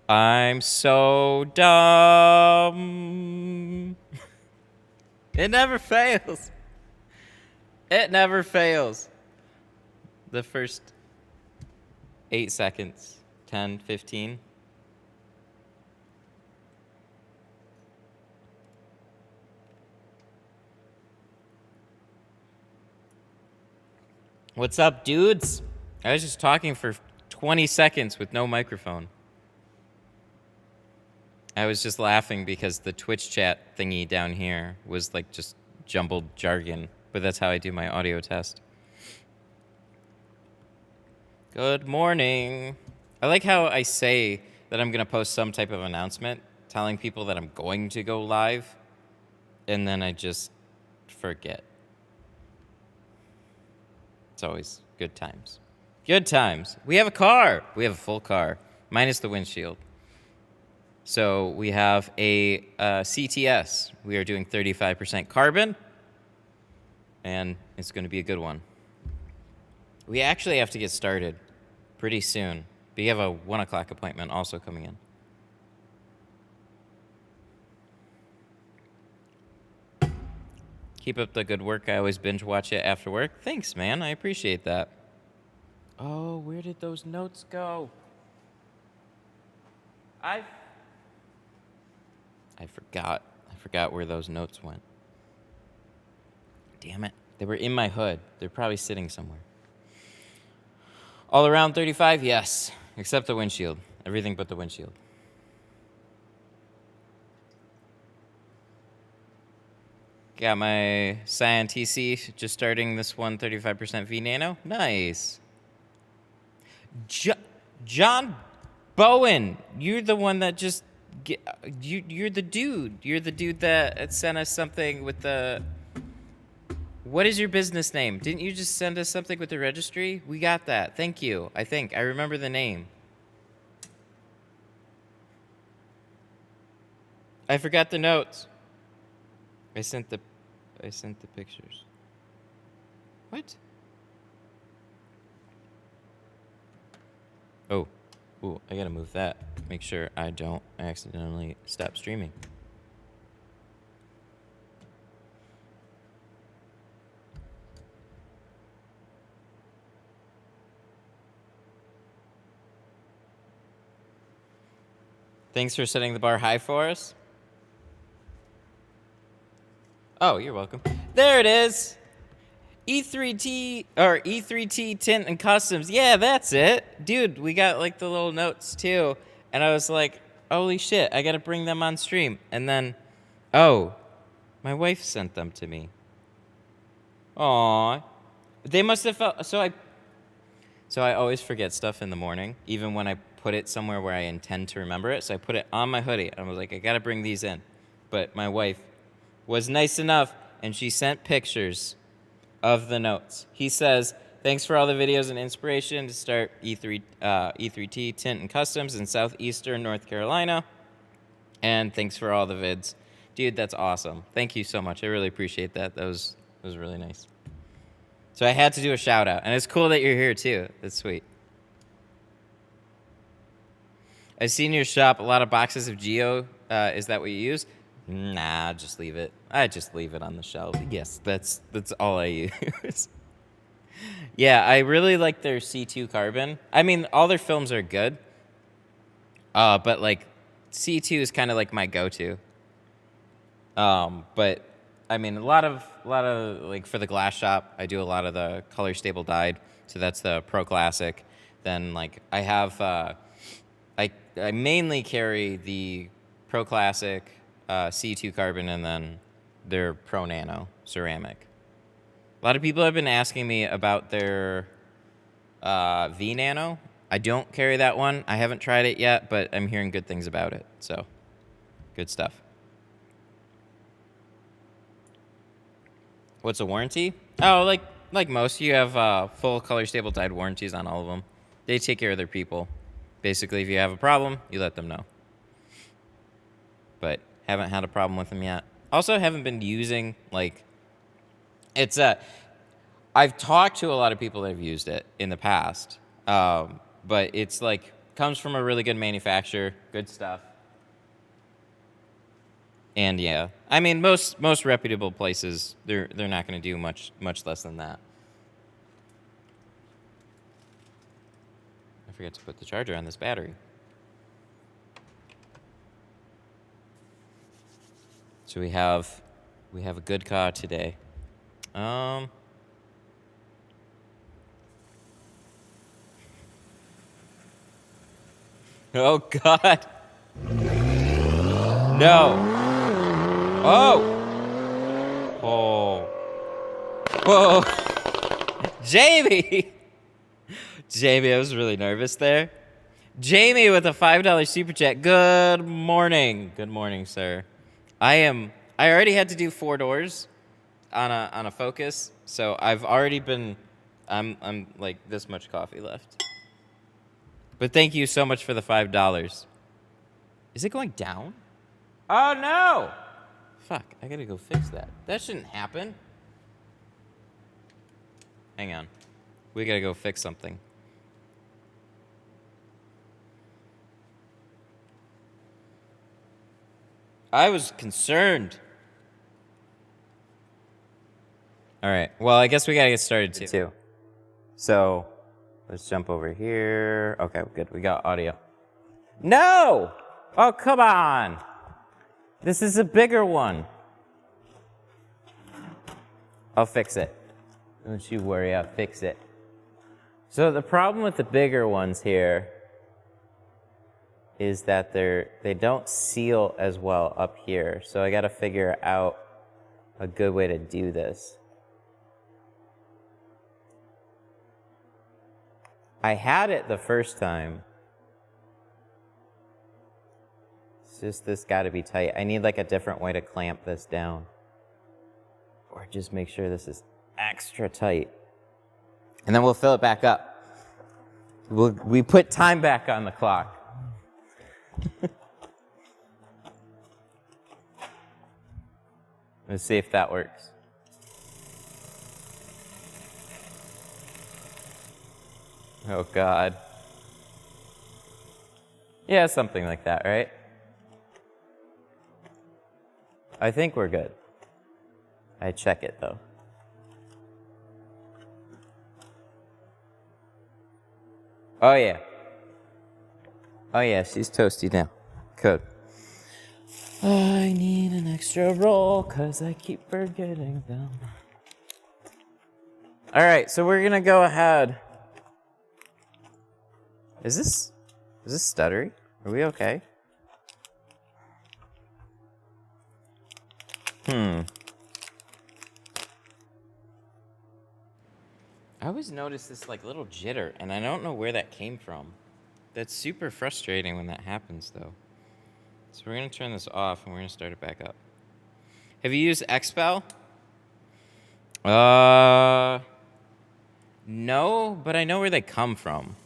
I'm so dumb. It never fails. It never fails. The first 8 seconds, 10, 15. What's up, dudes? I was just talking for 20 seconds with no microphone. I was just laughing because the Twitch chat thingy down here was like just jumbled jargon, but that's how I do my audio test. Good morning. I like how I say that I'm going to post some type of announcement telling people that I'm going to go live, and then I just forget. It's always good times. Good times. We have a car. We have a full car, minus the windshield. So we have a CTS. We are doing 35% carbon, and it's going to be a good one. We actually have to get started pretty soon. But you have a 1 o'clock appointment also coming in. Keep up the good work. I always binge watch it after work. Thanks, man. I appreciate that. Oh, where did those notes go? I forgot. I forgot where those notes went. Damn it. They were in my hood. They're probably sitting somewhere. All around 35? Yes. Except the windshield. Everything but the windshield. Got my Scion TC just starting this one 35% V Nano. Nice. John Bowen, you're the one that just... You're the dude. You're the dude that sent us something with the... What is your business name? Didn't you just send us something with the registry? We got that. Thank you. I think. I remember the name. I forgot the notes. I sent the pictures. What? Oh. Ooh, I gotta move that. Make sure I don't accidentally stop streaming. Thanks for setting the bar high for us. Oh, you're welcome. There it is. E3T Tint and Customs. Yeah, that's it. Dude, we got like the little notes too. And I was like, holy shit, I gotta bring them on stream. And then, oh, my wife sent them to me. Aww. They must have felt, so I always forget stuff in the morning, even when I put it somewhere where I intend to remember it. So I put it on my hoodie. And I was like, I gotta bring these in. But my wife was nice enough, and she sent pictures of the notes. He says, thanks for all the videos and inspiration to start E3T Tint and Customs in southeastern North Carolina. And thanks for all the vids. Dude, that's awesome. Thank you so much. I really appreciate that. That was really nice. So I had to do a shout out. And it's cool that you're here too. That's sweet. I've seen your shop a lot of boxes of Geo. Is that what you use? Nah, just leave it. I just leave it on the shelf. Yes, that's all I use. Yeah, I really like their C2 carbon. I mean, all their films are good. But like C2 is kind of like my go-to. But I mean, a lot of like for the glass shop, I do a lot of the color stable dyed. So that's the Pro Classic. Then like I have I mainly carry the Pro Classic, C2 carbon, and then their Pro Nano ceramic. A lot of people have been asking me about their V Nano. I don't carry that one. I haven't tried it yet, but I'm hearing good things about it. So, good stuff. What's a warranty? Oh, like most, you have full color stable dyed warranties on all of them. They take care of their people. Basically, if you have a problem, you let them know. But haven't had a problem with them yet. Also, haven't been using, like, it's I've talked to a lot of people that have used it in the past, but it's like Comes from a really good manufacturer. Good stuff. And yeah, I mean most reputable places they're not going to do much less than that. I forgot to put the charger on this battery. So we have a good car today. Oh God. No. Oh. Oh. Whoa. Jamie. Jamie, I was really nervous there. Jamie with a $5 super chat. Good morning. Good morning, sir. I already had to do 4 doors on a Focus, so I've already been I'm like this much coffee left. But thank you so much for the $5. Is it going down? Oh no! Fuck, I gotta go fix that. That shouldn't happen. Hang on. We gotta go fix something. I was concerned. All right. Well, I guess we gotta get started too. So, let's jump over here. Okay, good. We got audio. No! Oh, come on. This is a bigger one. I'll fix it. Don't you worry, I'll fix it. So the problem with the bigger ones here is that they don't seal as well up here. So I gotta figure out a good way to do this. I had it the first time. It's just this gotta be tight. I need like a different way to clamp this down. Or just make sure this is extra tight. And then we'll fill it back up. We put time back on the clock. Let's see if that works. Oh, God. Yeah, something like that, right? I think we're good. I check it, though. Oh, yeah. Oh, yeah, she's toasty now. Good. I need an extra roll, because I keep forgetting them. All right, so we're going to go ahead. Is this stuttery? Are we okay? I always notice this like little jitter, and I don't know where that came from. That's super frustrating when that happens, though. So we're going to turn this off, and we're going to start it back up. Have you used Expel? No, but I know where they come from.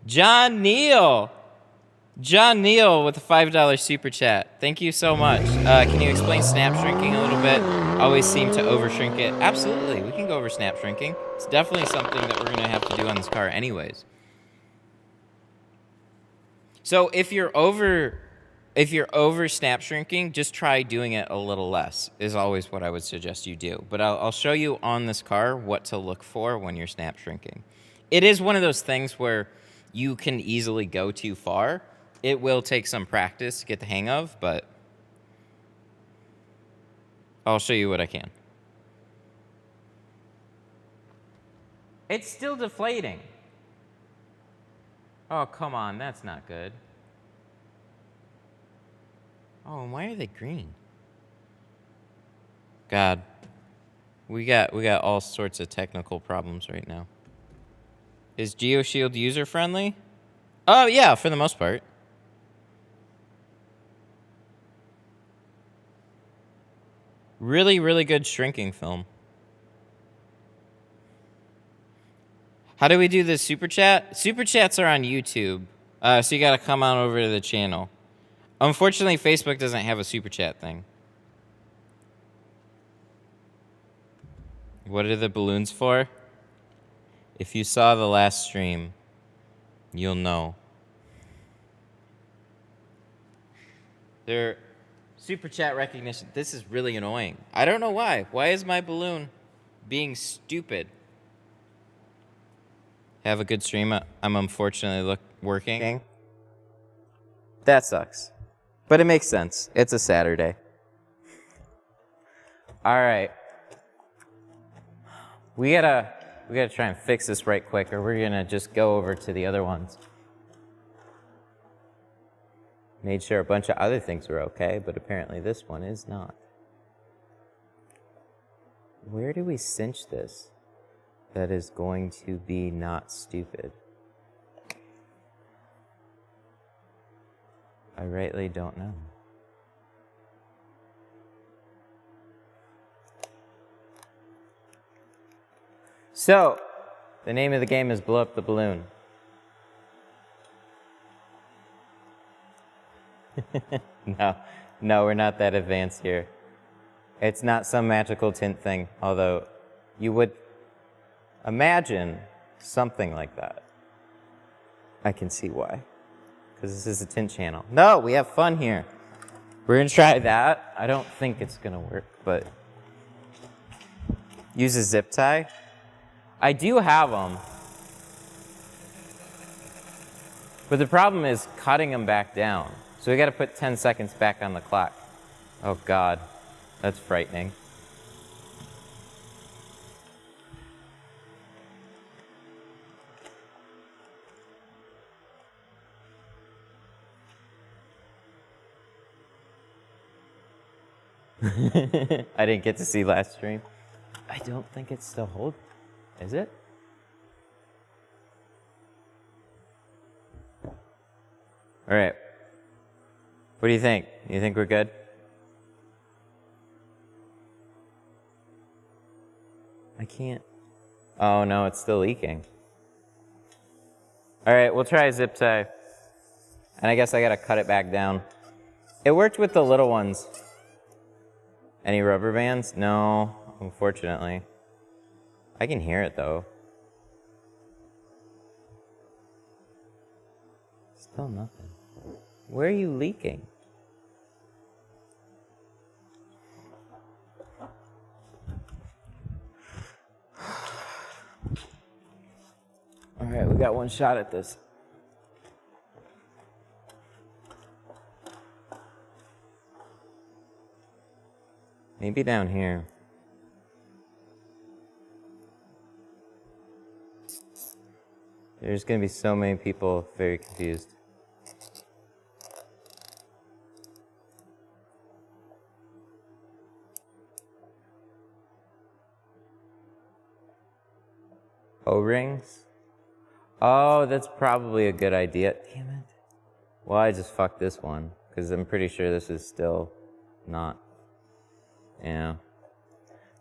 John Neal with a $5 super chat. Thank you so much. Can you explain snap shrinking a little bit? Always seem to over shrink it. Absolutely, we can go over snap shrinking. It's definitely something that we're gonna have to do on this car anyways. So if you're over snap shrinking, just try doing it a little less is always what I would suggest you do. But I'll show you on this car what to look for when you're snap shrinking. It is one of those things where you can easily go too far. It will take some practice to get the hang of, but I'll show you what I can. It's still deflating. Oh, come on, that's not good. Oh, and why are they green? God, we got all sorts of technical problems right now. Is GeoShield user friendly? Oh yeah, for the most part. Really, really good shrinking film. How do we do this super chat? Super chats are on YouTube, so you got to come on over to the channel. Unfortunately, Facebook doesn't have a super chat thing. What are the balloons for? If you saw the last stream, you'll know. They're super chat recognition. This is really annoying. I don't know why. Why is my balloon being stupid? Have a good stream. I'm unfortunately working. That sucks. But it makes sense. It's a Saturday. All right. We gotta try and fix this right quick, or we're gonna just go over to the other ones. Made sure a bunch of other things were okay, but apparently this one is not. Where do we cinch this that is going to be not stupid? I rightly don't know. So, the name of the game is Blow Up the Balloon. No, we're not that advanced here. It's not some magical tint thing, although you would imagine something like that. I can see why, because this is a tint channel. No, we have fun here. We're gonna try that. I don't think it's gonna work, but use a zip tie. I do have them, but the problem is cutting them back down. So we got to put 10 seconds back on the clock. Oh God, that's frightening. I didn't get to see last stream. I don't think it's still holding. Is it? All right. What do you think? You think we're good? I can't. Oh no, it's still leaking. All right, we'll try a zip tie. And I guess I gotta cut it back down. It worked with the little ones. Any rubber bands? No, unfortunately. I can hear it though. Still nothing. Where are you leaking? All right, we got one shot at this. Maybe down here. There's gonna be so many people very confused. O-rings? Oh, that's probably a good idea. Damn it. Well, I just fucked this one, because I'm pretty sure this is still not. Yeah.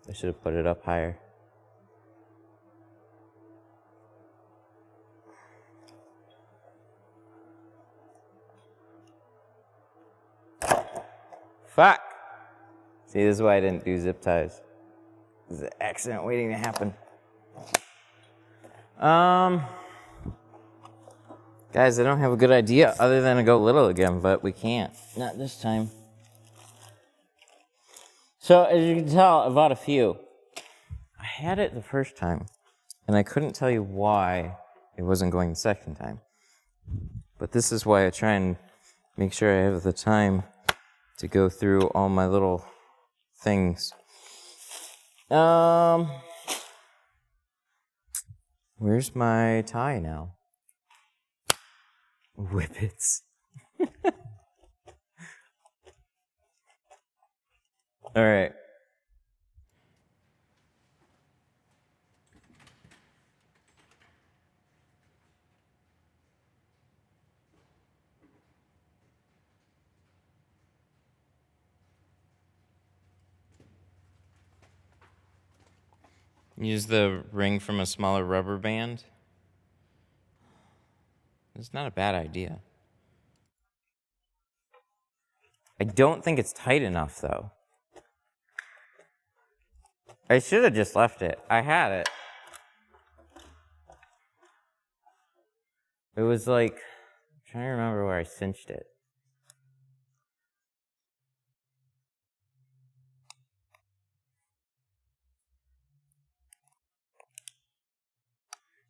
I should have put it up higher. Fuck! See, this is why I didn't do zip ties. This is an accident waiting to happen. Guys, I don't have a good idea other than to go little again, but we can't. Not this time. So, as you can tell, I bought a few. I had it the first time, and I couldn't tell you why it wasn't going the second time. But this is why I try and make sure I have the time to go through all my little things. Where's my tie now? Whippets. All right. Use the ring from a smaller rubber band. It's not a bad idea. I don't think it's tight enough, though. I should have just left it. I had it. It was like, I'm trying to remember where I cinched it.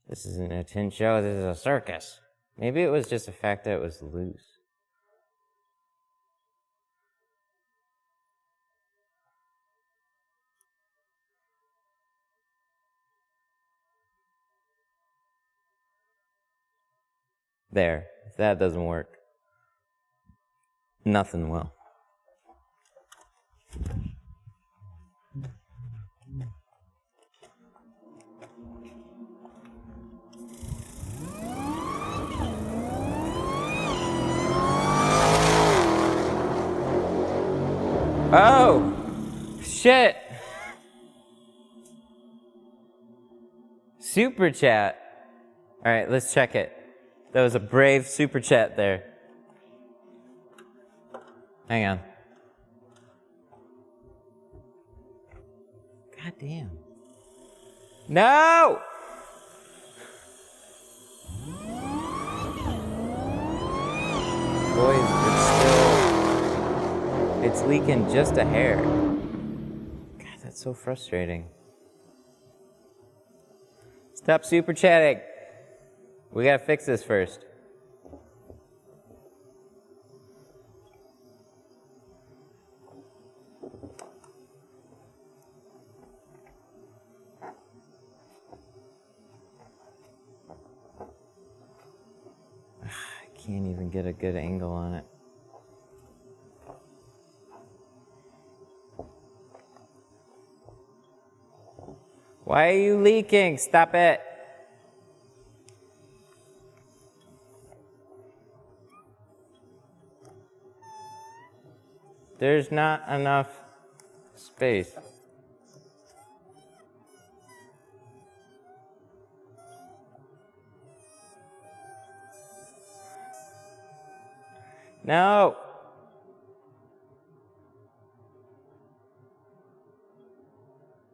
This isn't a tint show, this is a circus. Maybe it was just the fact that it was loose. There, if that doesn't work, nothing will. Oh, shit. Super chat. All right, let's check it. That was a brave super chat there. Hang on. God damn. No! Boys, it's leaking just a hair. God, that's so frustrating. Stop super chatting. We gotta fix this first. I can't even get a good angle on it. Why are you leaking? Stop it. There's not enough space. No.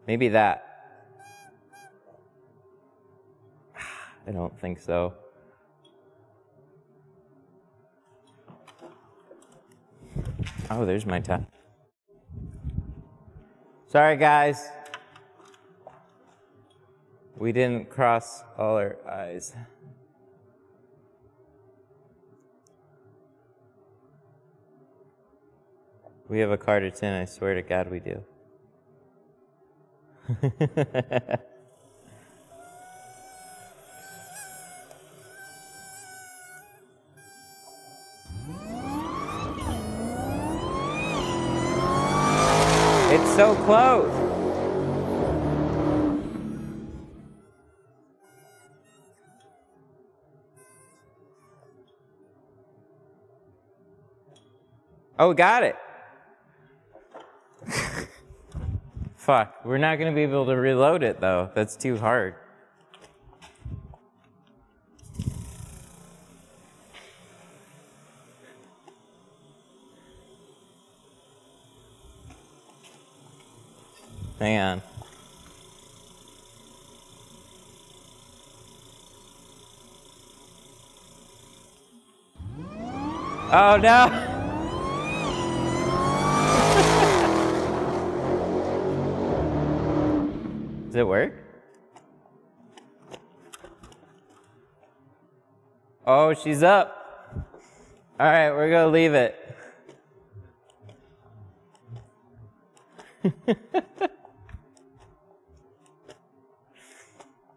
Maybe that. I don't think so. Oh, there's my tap. Sorry, guys. We didn't cross all our I's. We have a car to tint, I swear to God we do. It's so close. Oh, got it. Fuck, we're not gonna be able to reload it though. That's too hard. Hang on. Oh no! Does it work? Oh, she's up. All right, we're gonna leave it.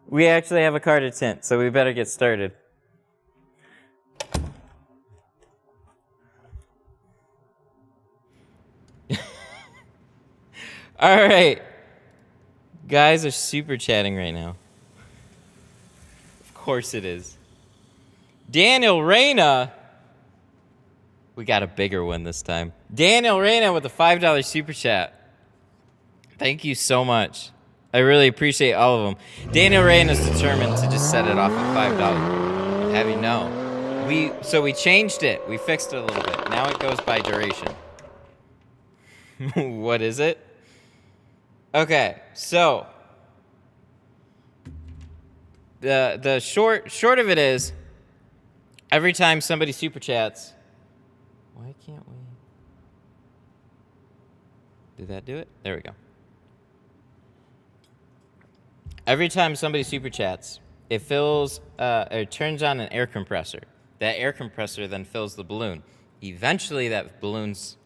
We actually have a car to tint, so we better get started. All right. Guys are super chatting right now. Of course it is. Daniel Reyna. We got a bigger one this time. Daniel Reyna with a $5 super chat. Thank you so much. I really appreciate all of them. Daniel Reyna is determined to just set it off at $5. Have you know? So we changed it. We fixed it a little bit. Now it goes by duration. What is it? Okay, so the short of it is, every time somebody super chats, why can't we? Did that do it? There we go. Every time somebody super chats, it fills, it turns on an air compressor. That air compressor then fills the balloon. Eventually, that balloon's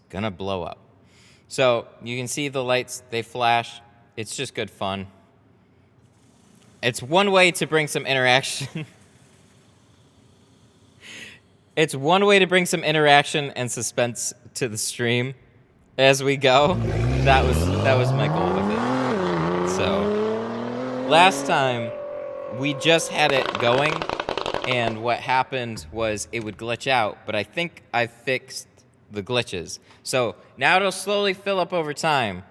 gonna blow up. So you can see the lights, they flash. It's just good fun. It's one way to bring some interaction. It's one way to bring some interaction and suspense to the stream as we go. That was my goal with it. So last time we just had it going, and what happened was it would glitch out, but I think I fixed the glitches. So now it'll slowly fill up over time.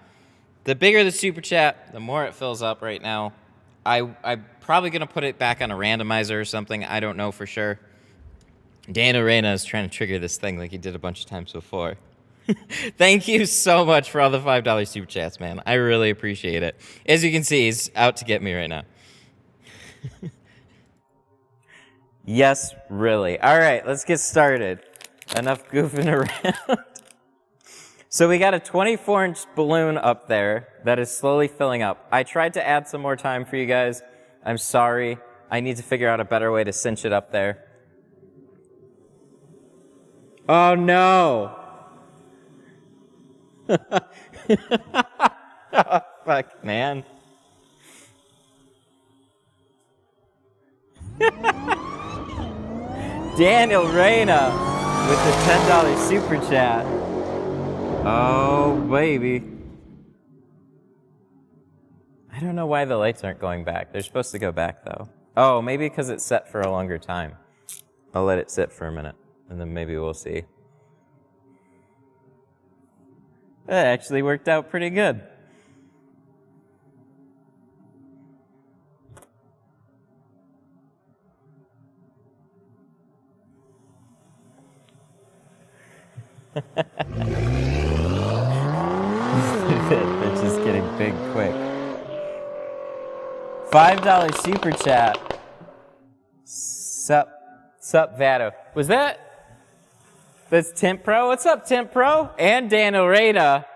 The bigger the super chat, the more it fills up right now. I'm probably gonna put it back on a randomizer or something. I don't know for sure. Dan Arena is trying to trigger this thing like he did a bunch of times before. Thank you so much for all the $5 super chats, man. I really appreciate it. As you can see, he's out to get me right now. Yes, really. All right, let's get started. Enough goofing around. So we got a 24-inch balloon up there that is slowly filling up. I tried to add some more time for you guys. I'm sorry. I need to figure out a better way to cinch it up there. Oh, no. Oh, fuck, man. Daniel Reyna with the $10 super chat. Oh, baby. I don't know why the lights aren't going back. They're supposed to go back, though. Oh, maybe because it's set for a longer time. I'll let it sit for a minute, and then maybe we'll see. That actually worked out pretty good. They're just getting big quick. $5 super chat. Sup, Vado. Was that? That's Tint Pro. What's up, Tint Pro? And Daniel Reyna.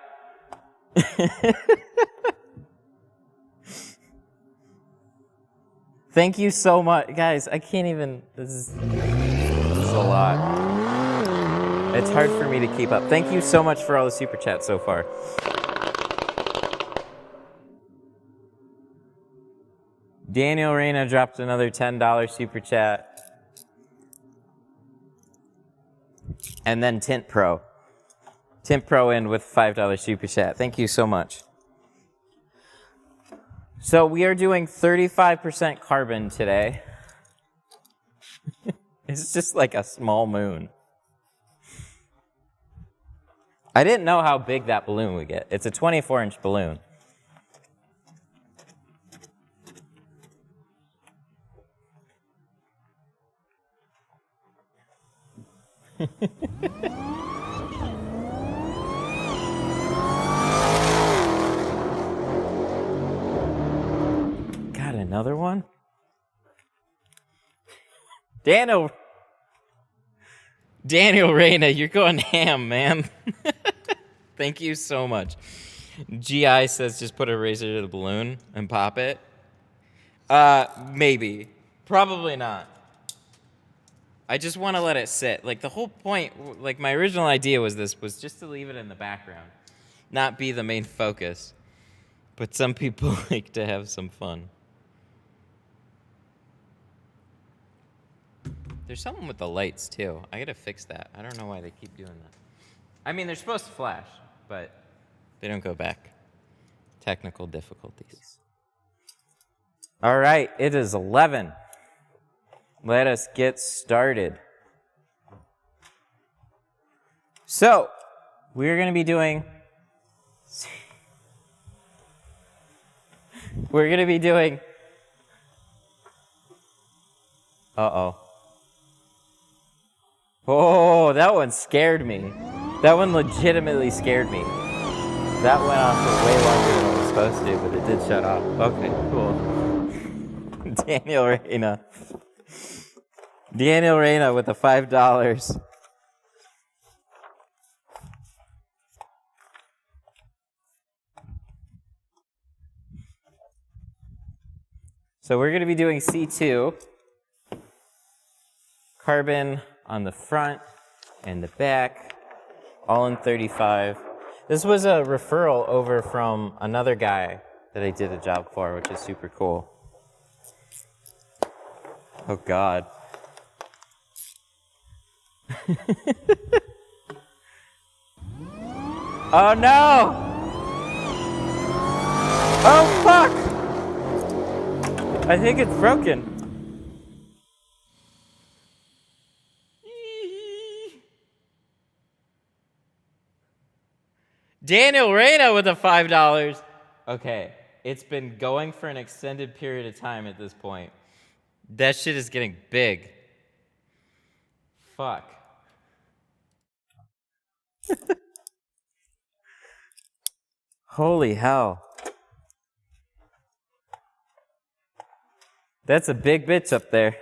Thank you so much. Guys, I can't even, this is a lot. It's hard for me to keep up. Thank you so much for all the super chats so far. Daniel Reyna dropped another $10 super chat. And then Tint Pro. Tint Pro in with $5 super chat. Thank you so much. So we are doing 35% carbon today. It's just like a small moon. I didn't know how big that balloon would get. It's a 24-inch balloon. Got another one? Daniel Reyna, you're going ham, man. Thank you so much. GI says just put a razor to the balloon and pop it. Maybe. Probably not. I just want to let it sit. Like, the whole point, like, my original idea was just to leave it in the background, not be the main focus. But some people like to have some fun. There's something with the lights, too. I gotta fix that. I don't know why they keep doing that. I mean, they're supposed to flash, but they don't go back. Technical difficulties. All right, it is 11. Let us get started. So, we're going to be doing... Uh-oh. Oh, that one scared me. That one legitimately scared me. That went on for way longer than it was supposed to, but it did shut off. Okay, cool. Daniel Reyna. Daniel Reyna with the $5. So we're going to be doing C2. Carbon on the front and the back, all in 35. This was a referral over from another guy that I did a job for, which is super cool. Oh, God. Oh, no! Oh, fuck! I think it's broken. Daniel Reyna with the $5. Okay, it's been going for an extended period of time at this point. That shit is getting big. Fuck. Holy hell. That's a big bitch up there.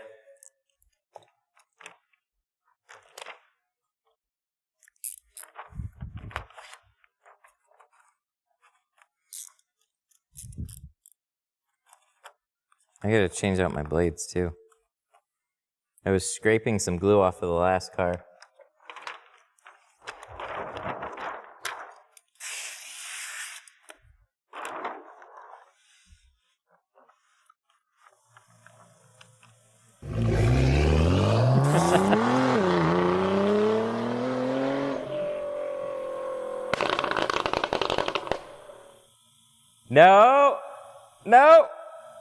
I gotta change out my blades too. I was scraping some glue off of the last car. No! No!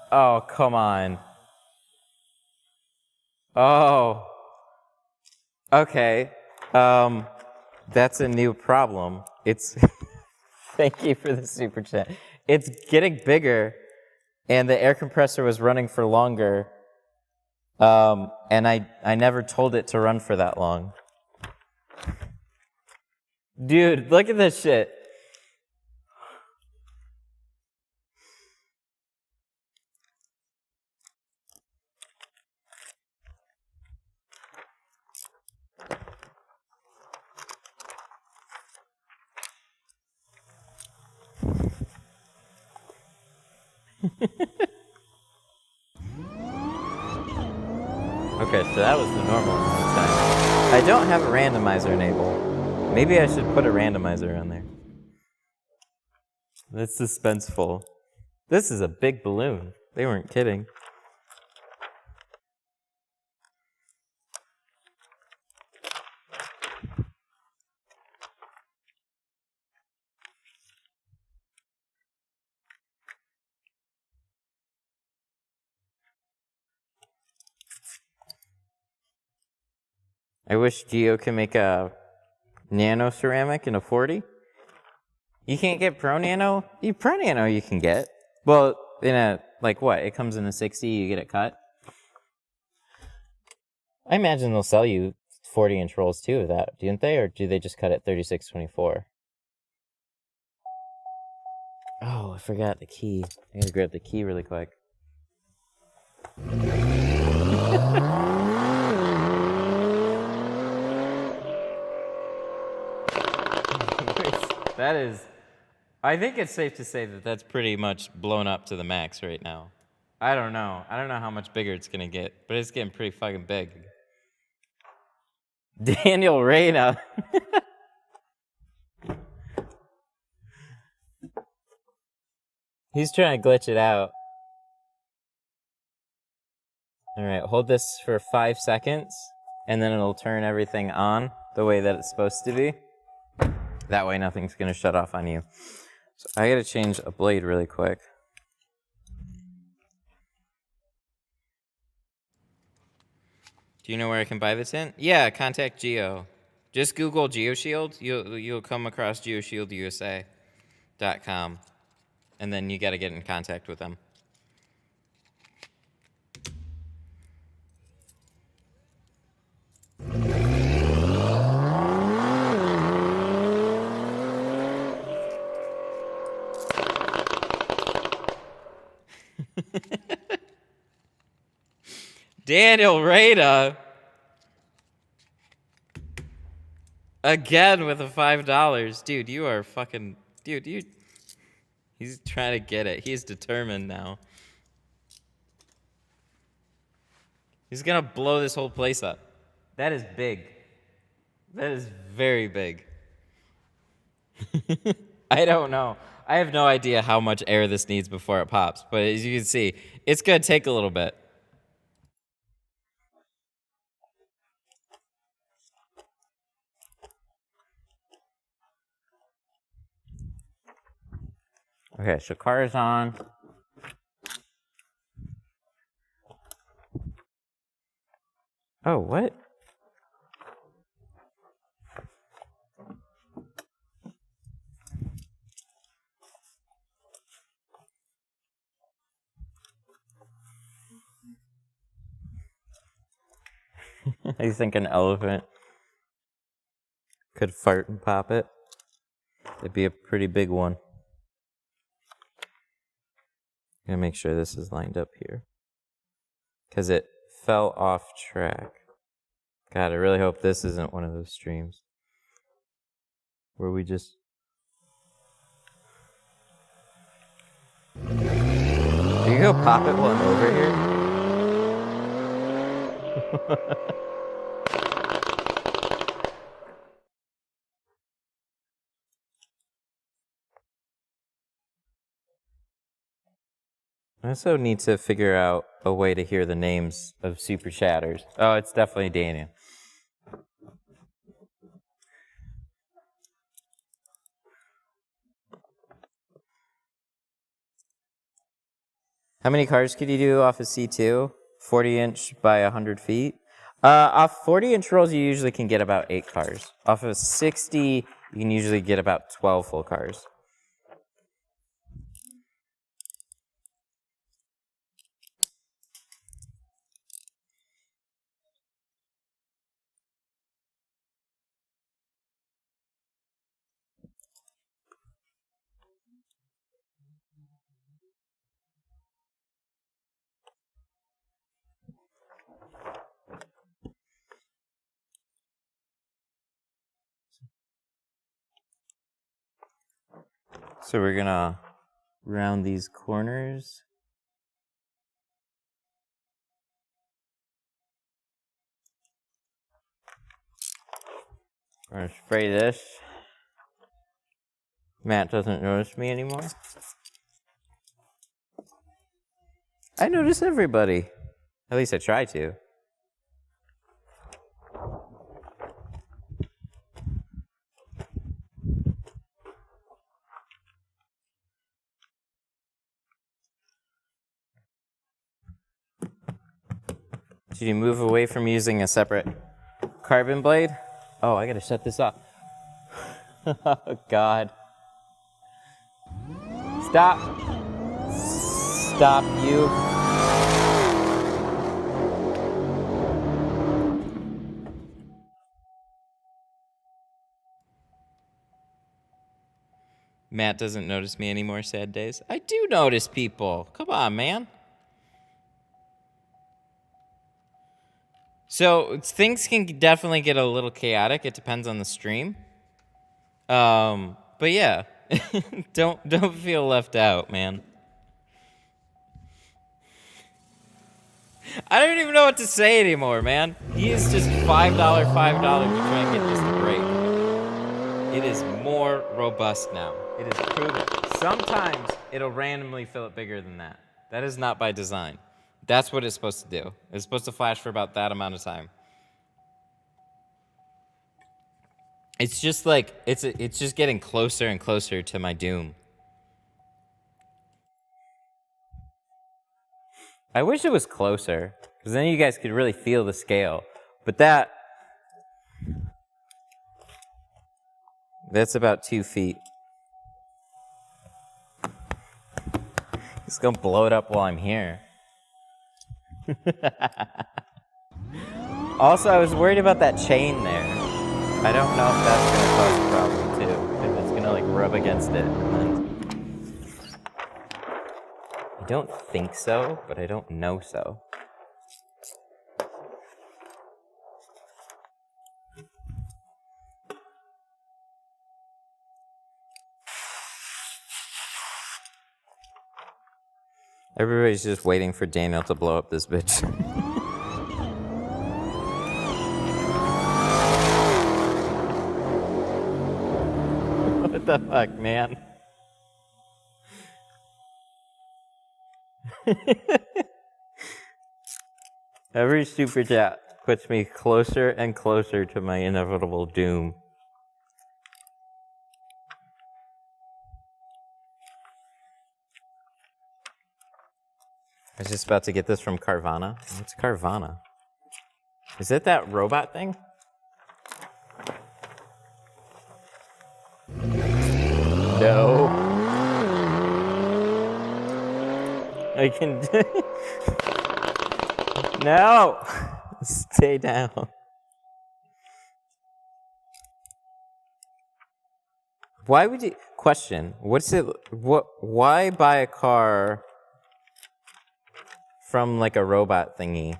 Oh, come on. Oh. Okay. That's a new problem. It's thank you for the super chat. It's getting bigger and the air compressor was running for longer. And I never told it to run for that long. Dude, look at this shit. Okay, so that was the normal amount of time. I don't have a randomizer enabled. Maybe I should put a randomizer on there. That's suspenseful. This is a big balloon. They weren't kidding. I wish Geo could make a nano ceramic in a 40. You can't get Pro Nano? Pro Nano you can get. Well, in a, like what? It comes in a 60, you get it cut? I imagine they'll sell you 40-inch rolls too of that, didn't they? Or do they just cut at 36/24? Oh, I forgot the key. I gotta grab the key really quick. That is, I think it's safe to say that that's pretty much blown up to the max right now. I don't know. I don't know how much bigger it's gonna get, but it's getting pretty fucking big. Daniel Reyna. He's trying to glitch it out. All right, hold this for 5 seconds, and then it'll turn everything on the way that it's supposed to be. That way nothing's gonna shut off on you. So I gotta change a blade really quick. Do you know where I can buy the tint? Yeah, contact Geo. Just Google GeoShield. You'll come across geoshieldusa.com. And then you gotta get in contact with them. Daniel Rada. Again with a $5. Dude, you are fucking... Dude, he's trying to get it. He's determined now. He's gonna blow this whole place up. That is big. That is very big. I don't know. I have no idea how much air this needs before it pops. But as you can see, it's gonna take a little bit. Okay, so car is on. Oh, what? I think an elephant could fart and pop it. It'd be a pretty big one. I'm gonna make sure this is lined up here, because it fell off track. God, I really hope this isn't one of those streams where we just... Are you gonna pop it while I'm over here? I also need to figure out a way to hear the names of super chatters. Oh, it's definitely Daniel. How many cars could you do off of C2? 40-inch by 100 feet? Off 40-inch rolls, you usually can get about 8 cars. Off of 60, you can usually get about 12 full cars. So we're gonna round these corners. We're gonna spray this. Matt doesn't notice me anymore. I notice everybody. At least I try to. Should you move away from using a separate carbon blade? Oh, I gotta shut this off. Oh, God. Stop. Stop, you. Matt doesn't notice me anymore, sad days. I do notice people. Come on, man. So things can definitely get a little chaotic. It depends on the stream. But yeah, don't feel left out, man. I don't even know what to say anymore, man. He is just $5 to try and get this to break. It is more robust now. It is proven. Sometimes it'll randomly fill it bigger than that. That is not by design. That's what it's supposed to do. It's supposed to flash for about that amount of time. It's just like, it's just getting closer and closer to my doom. I wish it was closer, because then you guys could really feel the scale. But that's about 2 feet. It's gonna blow it up while I'm here. Also, I was worried about that chain there. I don't know if that's gonna cause a problem too, if it's gonna like rub against it. I don't think so, but I don't know so. Everybody's just waiting for Daniel to blow up this bitch. What the fuck, man? Every super chat puts me closer and closer to my inevitable doom. I was just about to get this from Carvana. What's Carvana? Is it that robot thing? No. I can. No! Stay down. Why would you. Question. What's it. Why buy a car from like a robot thingy?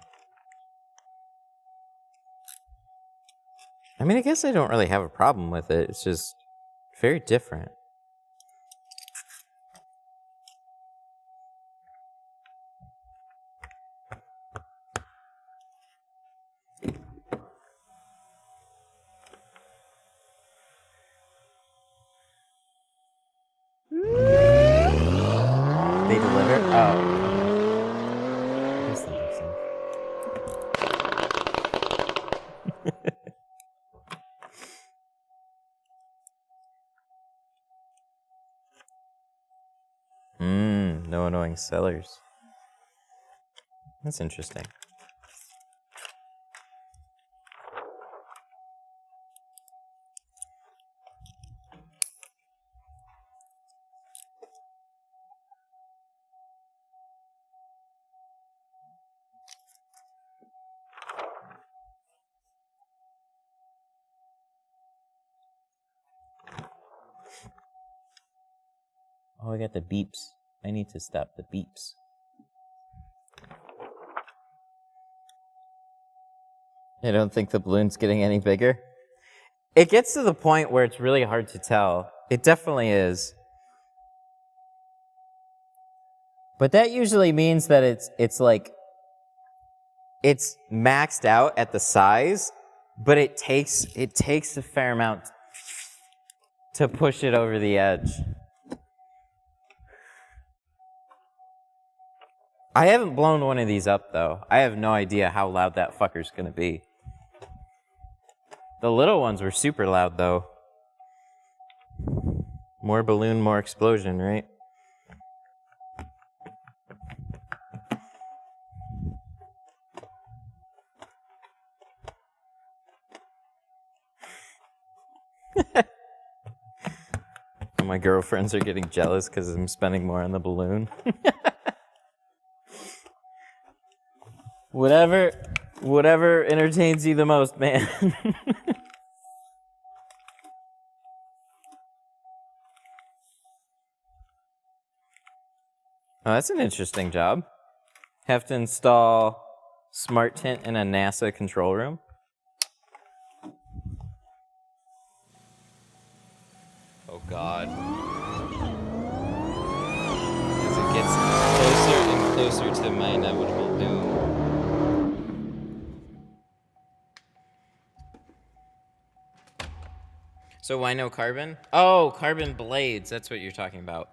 I mean, I guess I don't really have a problem with it. It's just very different. They deliver? Oh. I guess that makes sense. No annoying sellers. That's interesting. Oh, I got the beeps. I need to stop the beeps. I don't think the balloon's getting any bigger. It gets to the point where it's really hard to tell. It definitely is. But that usually means that it's like it's maxed out at the size, but it takes a fair amount to push it over the edge. I haven't blown one of these up though. I have no idea how loud that fucker's gonna be. The little ones were super loud though. More balloon, more explosion, right? My girlfriends are getting jealous because I'm spending more on the balloon. Whatever entertains you the most, man. Oh, that's an interesting job. Have to install smart tint in a NASA control room. Oh God. As it gets closer and closer to my inevitable doom. So why no carbon? Oh, carbon blades. That's what you're talking about.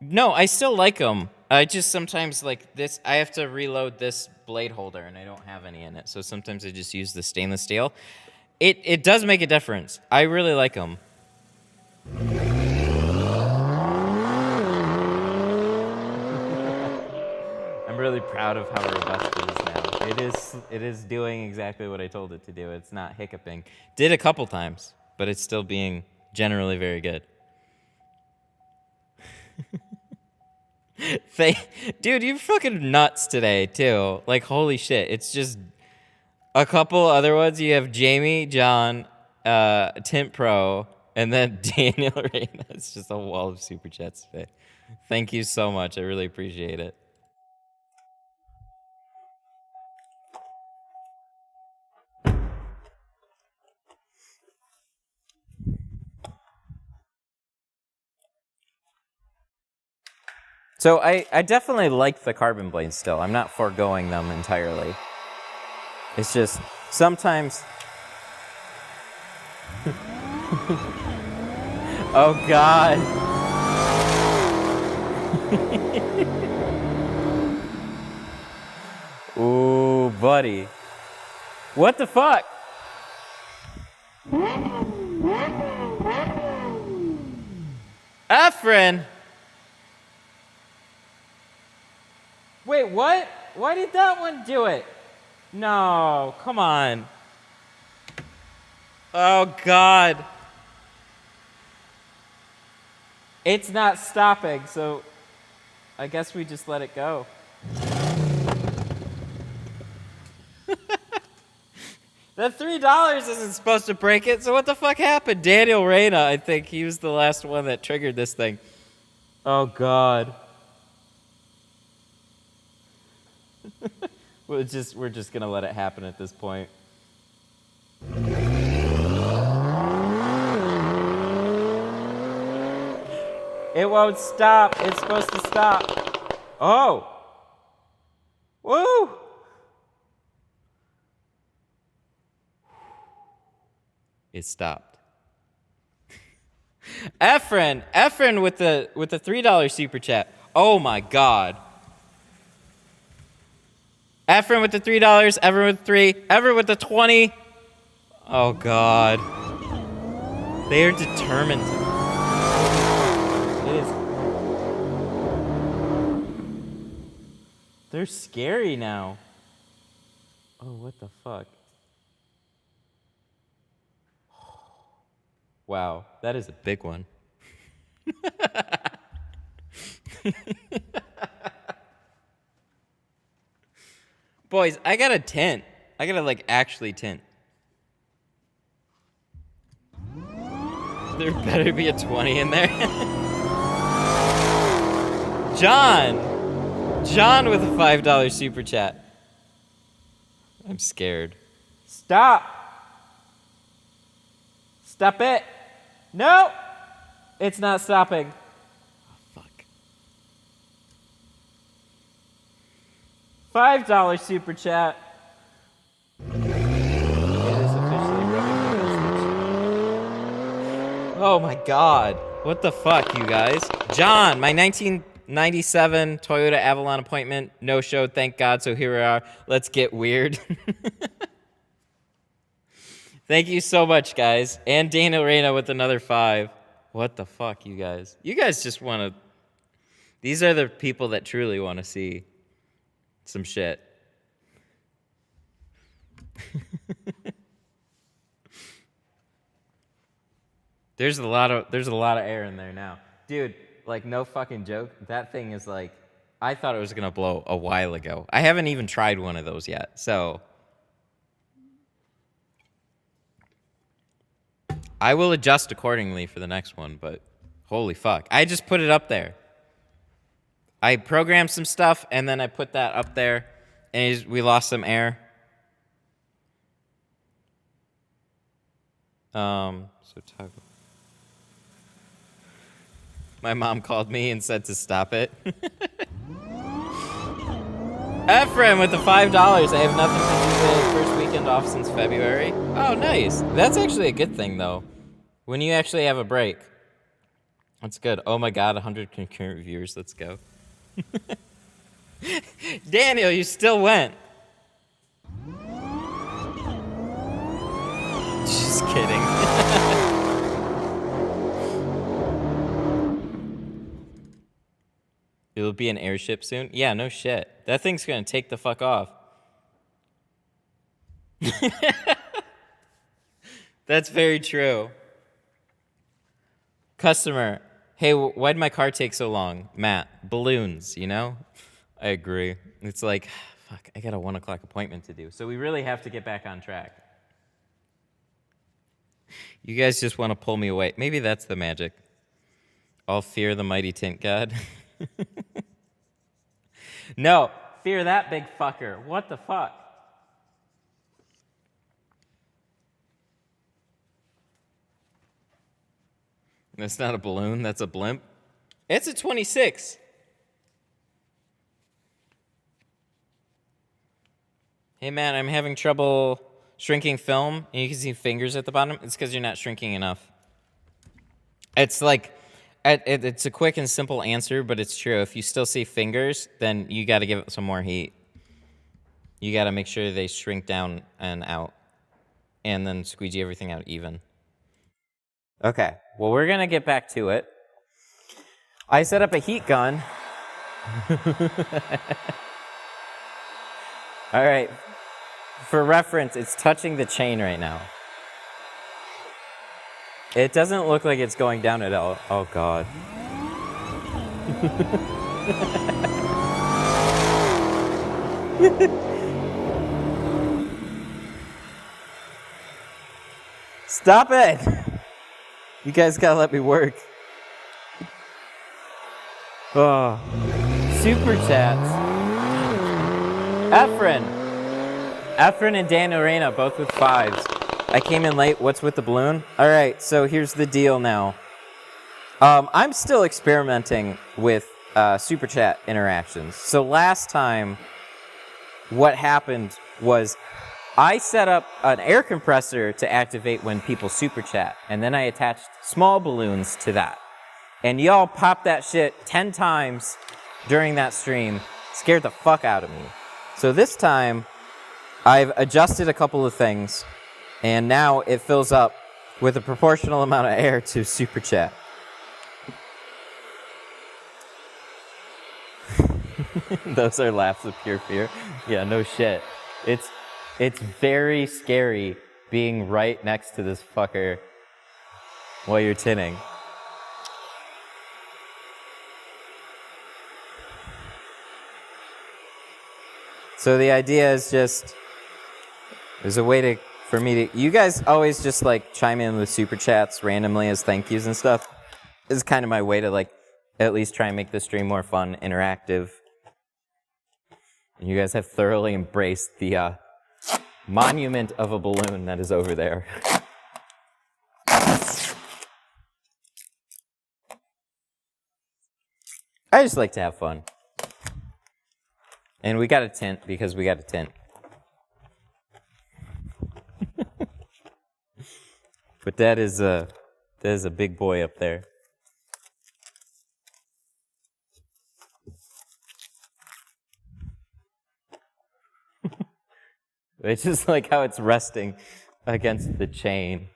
No, I still like them. I just sometimes like this. I have to reload this blade holder, and I don't have any in it. So sometimes I just use the stainless steel. It does make a difference. I really like them. I'm really proud of how robust it is now. It is doing exactly what I told it to do. It's not hiccuping. Did a couple times, but it's still being generally very good. Dude, you're fucking nuts today, too. Like, holy shit. It's just a couple other ones. You have Jamie, John, Tint Pro, and then Daniel Reyna. It's just a wall of super chats today. Thank you so much. I really appreciate it. So I definitely like the carbon blades still. I'm not foregoing them entirely. It's just sometimes... Oh, God. Ooh, buddy. What the fuck? Efren! Wait, what? Why did that one do it? No, come on. Oh, God. It's not stopping, so I guess we just let it go. That $3 isn't supposed to break it, so what the fuck happened? Daniel Reyna, I think he was the last one that triggered this thing. Oh, God. We're just gonna let it happen at this point. It won't stop. It's supposed to stop. Oh. Woo. It stopped. Efren with the $3 super chat. Oh my God. Efren with the $3, Efren with 3, Efren with the 20. Oh God. They are determined to. It is. They're scary now. Oh, what the fuck? Wow, that is a big one. Boys, I gotta tint. I gotta like actually tint. There better be a 20 in there. John with a $5 super chat. I'm scared. Stop. Stop it. No. It's not stopping. Oh, fuck. $5 super chat. It is officially rubbing against it. Oh my God. What the fuck, you guys? John, my 1997 Toyota Avalon appointment, no show, thank God, so here we are. Let's get weird. Thank you so much, guys. And Daniel Reyna with another 5. What the fuck, you guys? You guys just want to... These are the people that truly want to see some shit. There's a lot of air in there now. Dude, like no fucking joke. That thing is like, I thought it was going to blow a while ago. I haven't even tried one of those yet. So I will adjust accordingly for the next one, but holy fuck. I just put it up there. I programmed some stuff, and then I put that up there, and we lost some air. So toggle. My mom called me and said to stop it. Ephraim with the $5. I have nothing to do the first weekend off since February. Oh, nice. That's actually a good thing, though. When you actually have a break. That's good. Oh my God, 100 concurrent viewers. Let's go. Daniel, you still went. Just kidding. It'll be an airship soon? Yeah, no shit. That thing's gonna take the fuck off. That's very true. Customer, hey, why'd my car take so long? Matt, balloons, you know? I agree. It's like, fuck, I got a 1 o'clock appointment to do. So we really have to get back on track. You guys just want to pull me away. Maybe that's the magic. I'll fear the mighty tint god. No, fear that big fucker. What the fuck? That's not a balloon, that's a blimp. It's a 26. Hey man, I'm having trouble shrinking film, and you can see fingers at the bottom. It's because you're not shrinking enough. It's like, it's a quick and simple answer, but it's true. If you still see fingers, then you got to give it some more heat. You got to make sure they shrink down and out, and then squeegee everything out even. Okay, well, we're going to get back to it. I set up a heat gun. All right. For reference, it's touching the chain right now. It doesn't look like it's going down at all. Oh, God. Stop it! You guys gotta let me work. Oh. Super chats. Efren and Dan Arena, both with 5s. I came in late. What's with the balloon? All right, so here's the deal now. I'm still experimenting with super chat interactions. So last time, what happened was I set up an air compressor to activate when people super chat, and then I attached small balloons to that. And y'all popped that shit 10 times during that stream. Scared the fuck out of me. So this time, I've adjusted a couple of things, and now it fills up with a proportional amount of air to super chat. Those are laughs of pure fear. Yeah, no shit. It's very scary being right next to this fucker while you're tinting. So the idea is just, there's a way for me to, you guys always just like chime in with super chats randomly as thank yous and stuff. This is kind of my way to like, at least try and make the stream more fun, interactive. And you guys have thoroughly embraced the monument of a balloon that is over there. I just like to have fun. And we got a tint because we got a tint. But that is a big boy up there. It's just like how it's resting against the chain.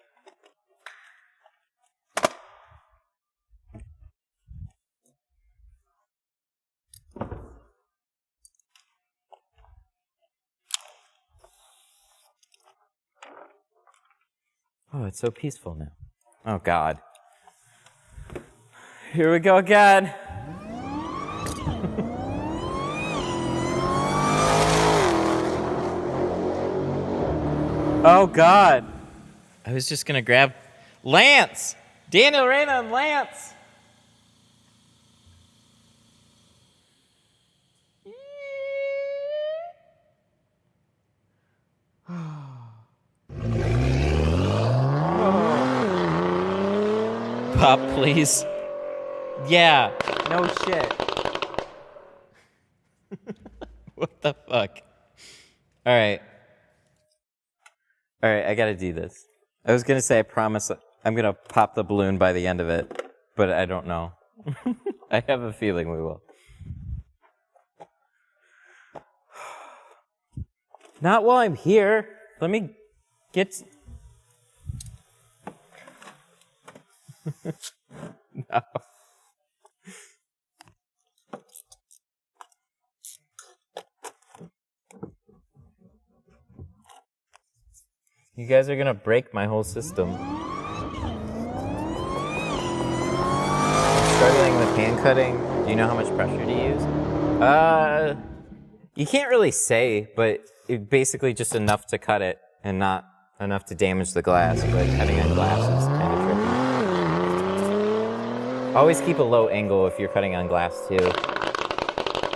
Oh, it's so peaceful now. Oh, God. Here we go again. Oh, God. I was just going to grab Lance. Daniel Reyna and Lance. Pop, please. Yeah, no shit. What the fuck? All right, I gotta do this. I was gonna say I promise I'm gonna pop the balloon by the end of it, but I don't know. I have a feeling we will. Not while I'm here. Let me get... No. You guys are gonna break my whole system. Struggling with hand cutting. Do you know how much pressure to use? You can't really say, but it basically just enough to cut it and not enough to damage the glass. But cutting on glass is kind of tricky. Always keep a low angle if you're cutting on glass too,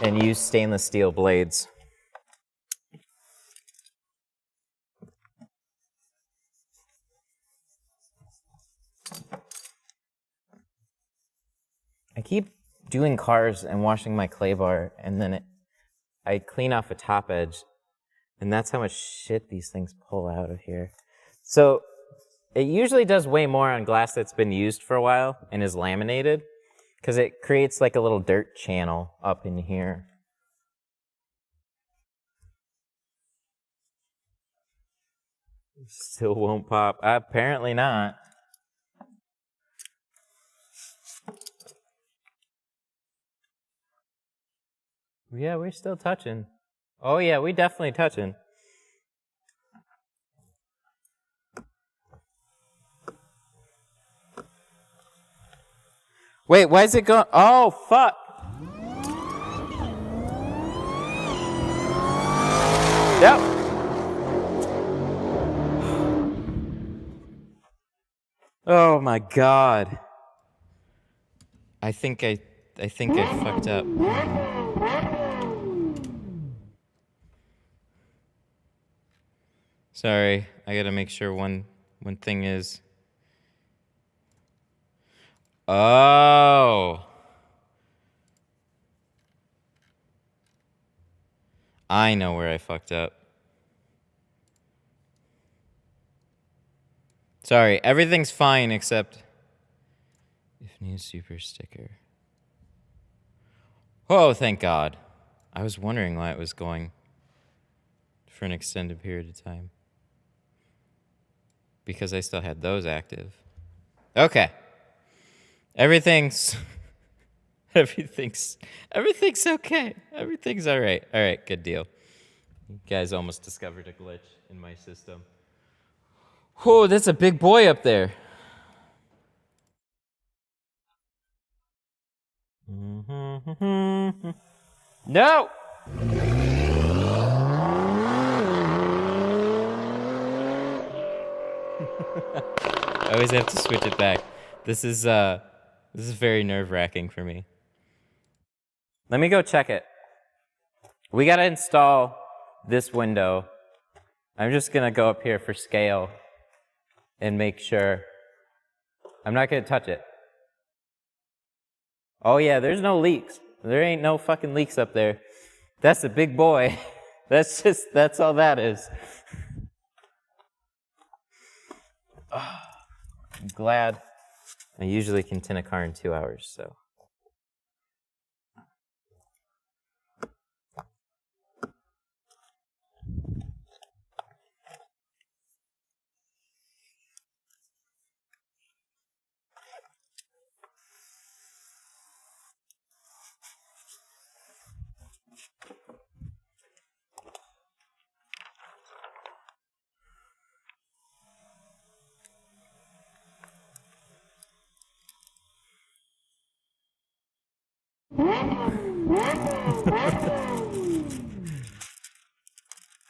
and use stainless steel blades. I keep doing cars and washing my clay bar, and then I clean off a top edge, And that's how much shit these things pull out of here. So it usually does way more on glass that's been used for a while and is laminated, because it creates like a little dirt channel up in here. Still won't pop. Apparently not. Yeah, we're still touching. Oh yeah, we definitely touching. Wait, why is it going? Oh, fuck. Yep. Oh my god. I think I fucked up. Sorry, I gotta make sure one thing is. Oh. I know where I fucked up. Sorry, everything's fine except if need super sticker. Oh, thank God. I was wondering why it was going for an extended period of time. Because I still had those active. Okay. Everything's okay. Everything's all right. All right, good deal. You guys almost discovered a glitch in my system. Whoa, that's a big boy up there. No! I always have to switch it back. This is very nerve-wracking for me. Let me go check it. We gotta install this window. I'm just gonna go up here for scale and make sure. I'm not gonna touch it. Oh yeah, there's no leaks. There ain't no fucking leaks up there. That's a big boy. That's all that is. I'm glad. I usually can tint a car in 2 hours, so.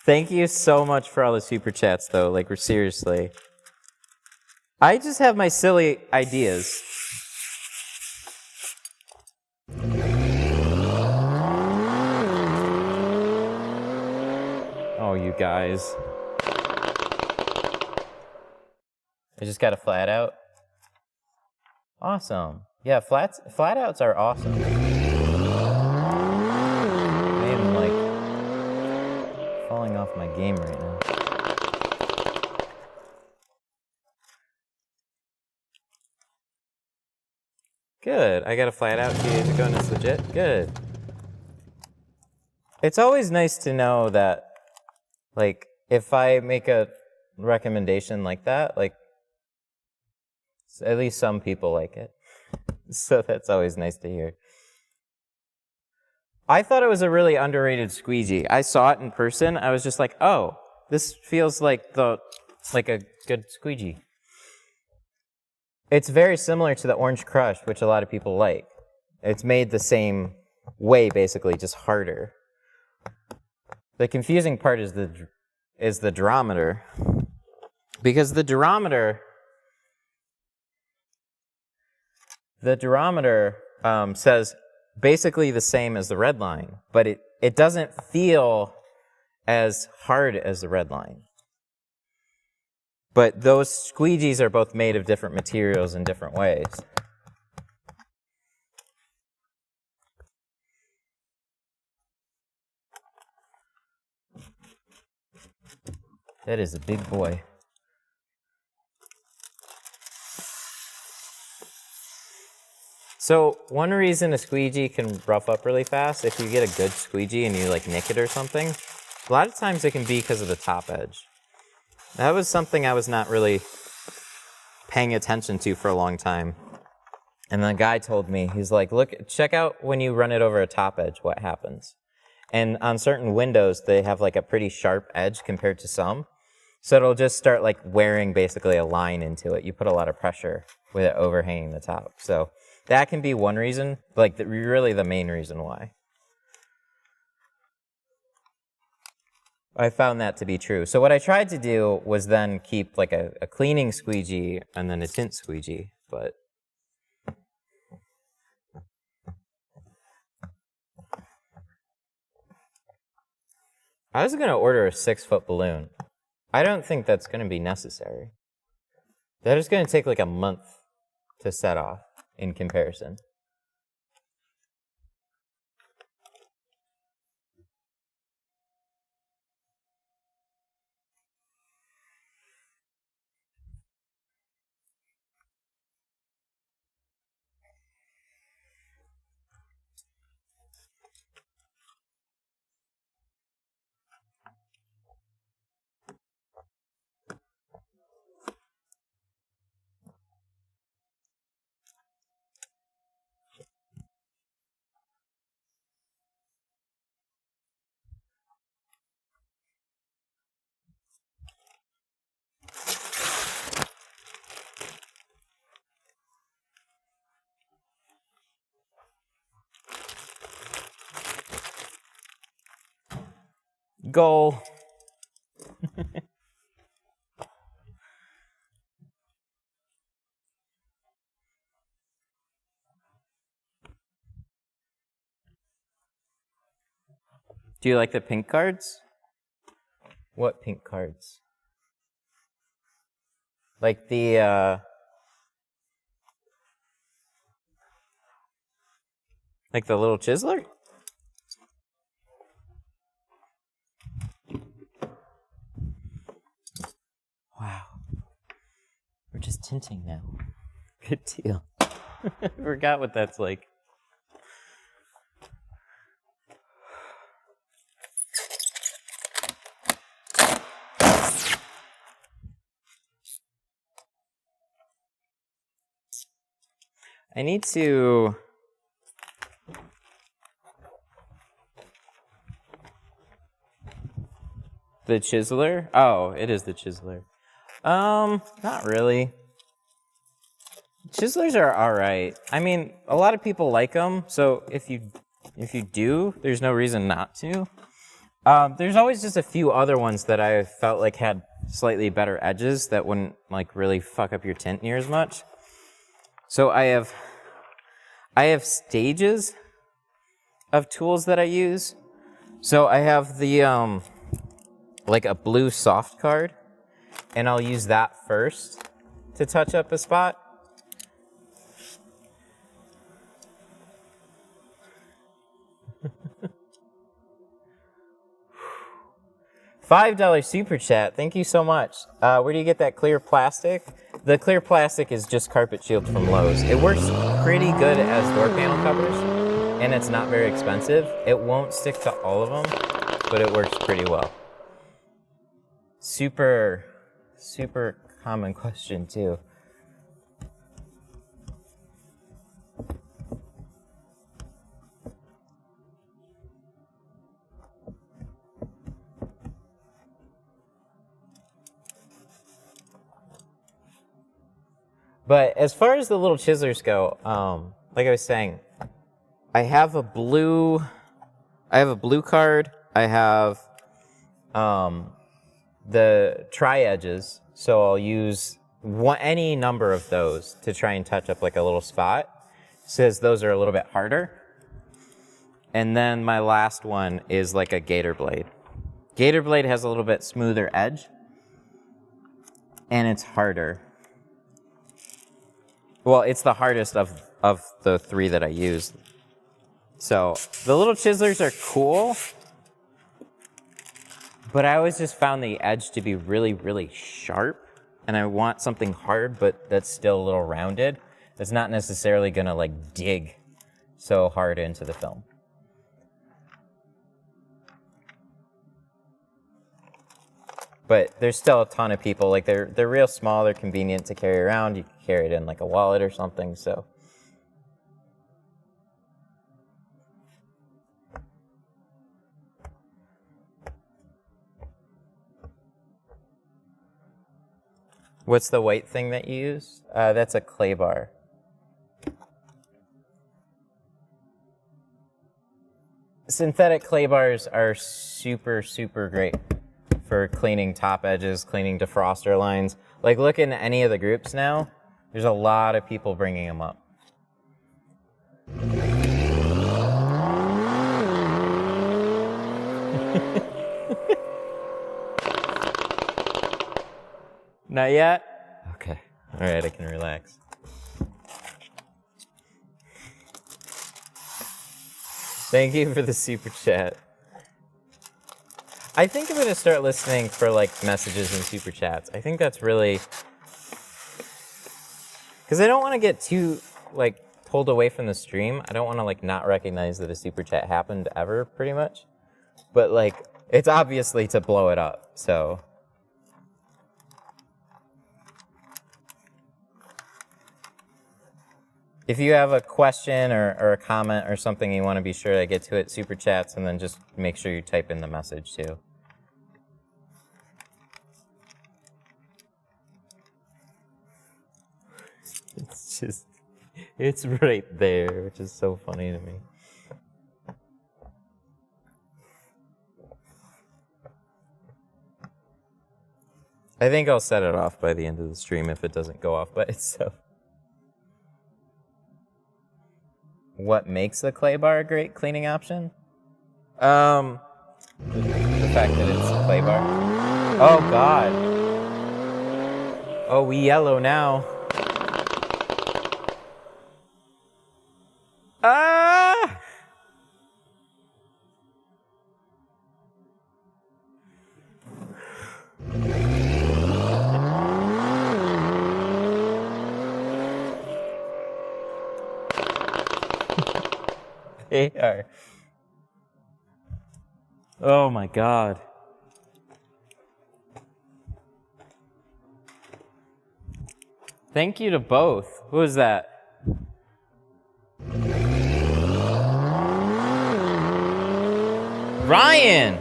Thank you so much for all the super chats, though. Like, we're seriously. I just have my silly ideas. Oh, you guys. I just got a flat out. Awesome. Yeah, flat outs are awesome. I am like falling off my game right now. Good. I got a flat out 2 days ago and it's legit. Good. It's always nice to know that, like, if I make a recommendation like that, like, at least some people like it. So that's always nice to hear. I thought it was a really underrated squeegee. I saw it in person. I was just like, oh, this feels like a good squeegee. It's very similar to the Orange Crush, which a lot of people like. It's made the same way, basically, just harder. The confusing part is the durometer. Because the durometer says basically the same as the red line, but it doesn't feel as hard as the red line. But those squeegees are both made of different materials in different ways. That is a big boy. So one reason a squeegee can rough up really fast, if you get a good squeegee and you like nick it or something, a lot of times it can be because of the top edge. That was something I was not really paying attention to for a long time. And the guy told me, he's like, look, check out when you run it over a top edge, what happens. And on certain windows, they have like a pretty sharp edge compared to some. So it'll just start like wearing basically a line into it. You put a lot of pressure with it overhanging the top. So that can be one reason, like really the main reason why. I found that to be true. So what I tried to do was then keep like a cleaning squeegee and then a tint squeegee, but I was going to order a 6-foot balloon. I don't think that's going to be necessary. That is going to take like a month to set off in comparison. Goal. Do you like the pink cards? What pink cards? Like the like the little chiseler? Wow. We're just tinting now. Good deal. I forgot what that's like. I need to the chiseler? Oh, it is the chiseler. Not really. Chiselers are all right. I mean, a lot of people like them, so if you do, there's no reason not to. There's always just a few other ones that I felt like had slightly better edges that wouldn't like really fuck up your tint near as much. So I have stages of tools that I use. So I have the like a blue soft card, and I'll use that first to touch up a spot. $5 super chat. Thank you so much. Where do you get that clear plastic? The clear plastic is just carpet shield from Lowe's. It works pretty good as door panel covers, and it's not very expensive. It won't stick to all of them, but it works pretty well. Super common question too. But as far as the little chiselers go, like I was saying, I have a blue card. I have the tri-edges, so I'll use any number of those to try and touch up like a little spot. It says those are a little bit harder. And then my last one is like a gator blade. Gator blade has a little bit smoother edge, and it's harder. Well, it's the hardest of the three that I used. So the little chiselers are cool, But I always just found the edge to be really, really sharp, and I want something hard, but that's still a little rounded. That's not necessarily gonna like dig so hard into the film. But there's still a ton of people, like they're real small, they're convenient to carry around. You can carry it in like a wallet or something, so. What's the white thing that you use? That's a clay bar. Synthetic clay bars are super, super great for cleaning top edges, cleaning defroster lines. Like, look in any of the groups now, there's a lot of people bringing them up. Not yet? Okay. All right, I can relax. Thank you for the super chat. I think I'm going to start listening for like messages and super chats. I think that's really... Because I don't want to get too like pulled away from the stream. I don't want to like not recognize that a super chat happened ever, pretty much. But like, it's obviously to blow it up, so... If you have a question or a comment or something you want to be sure to get to it, super chats, and then just make sure you type in the message too. It's just, it's right there, which is so funny to me. I think I'll set it off by the end of the stream if it doesn't go off by itself. What makes the clay bar a great cleaning option? The fact that it's a clay bar. Oh God. Oh, we yellow now. Ah! They are. Oh my God. Thank you to both. Who is that? Ryan!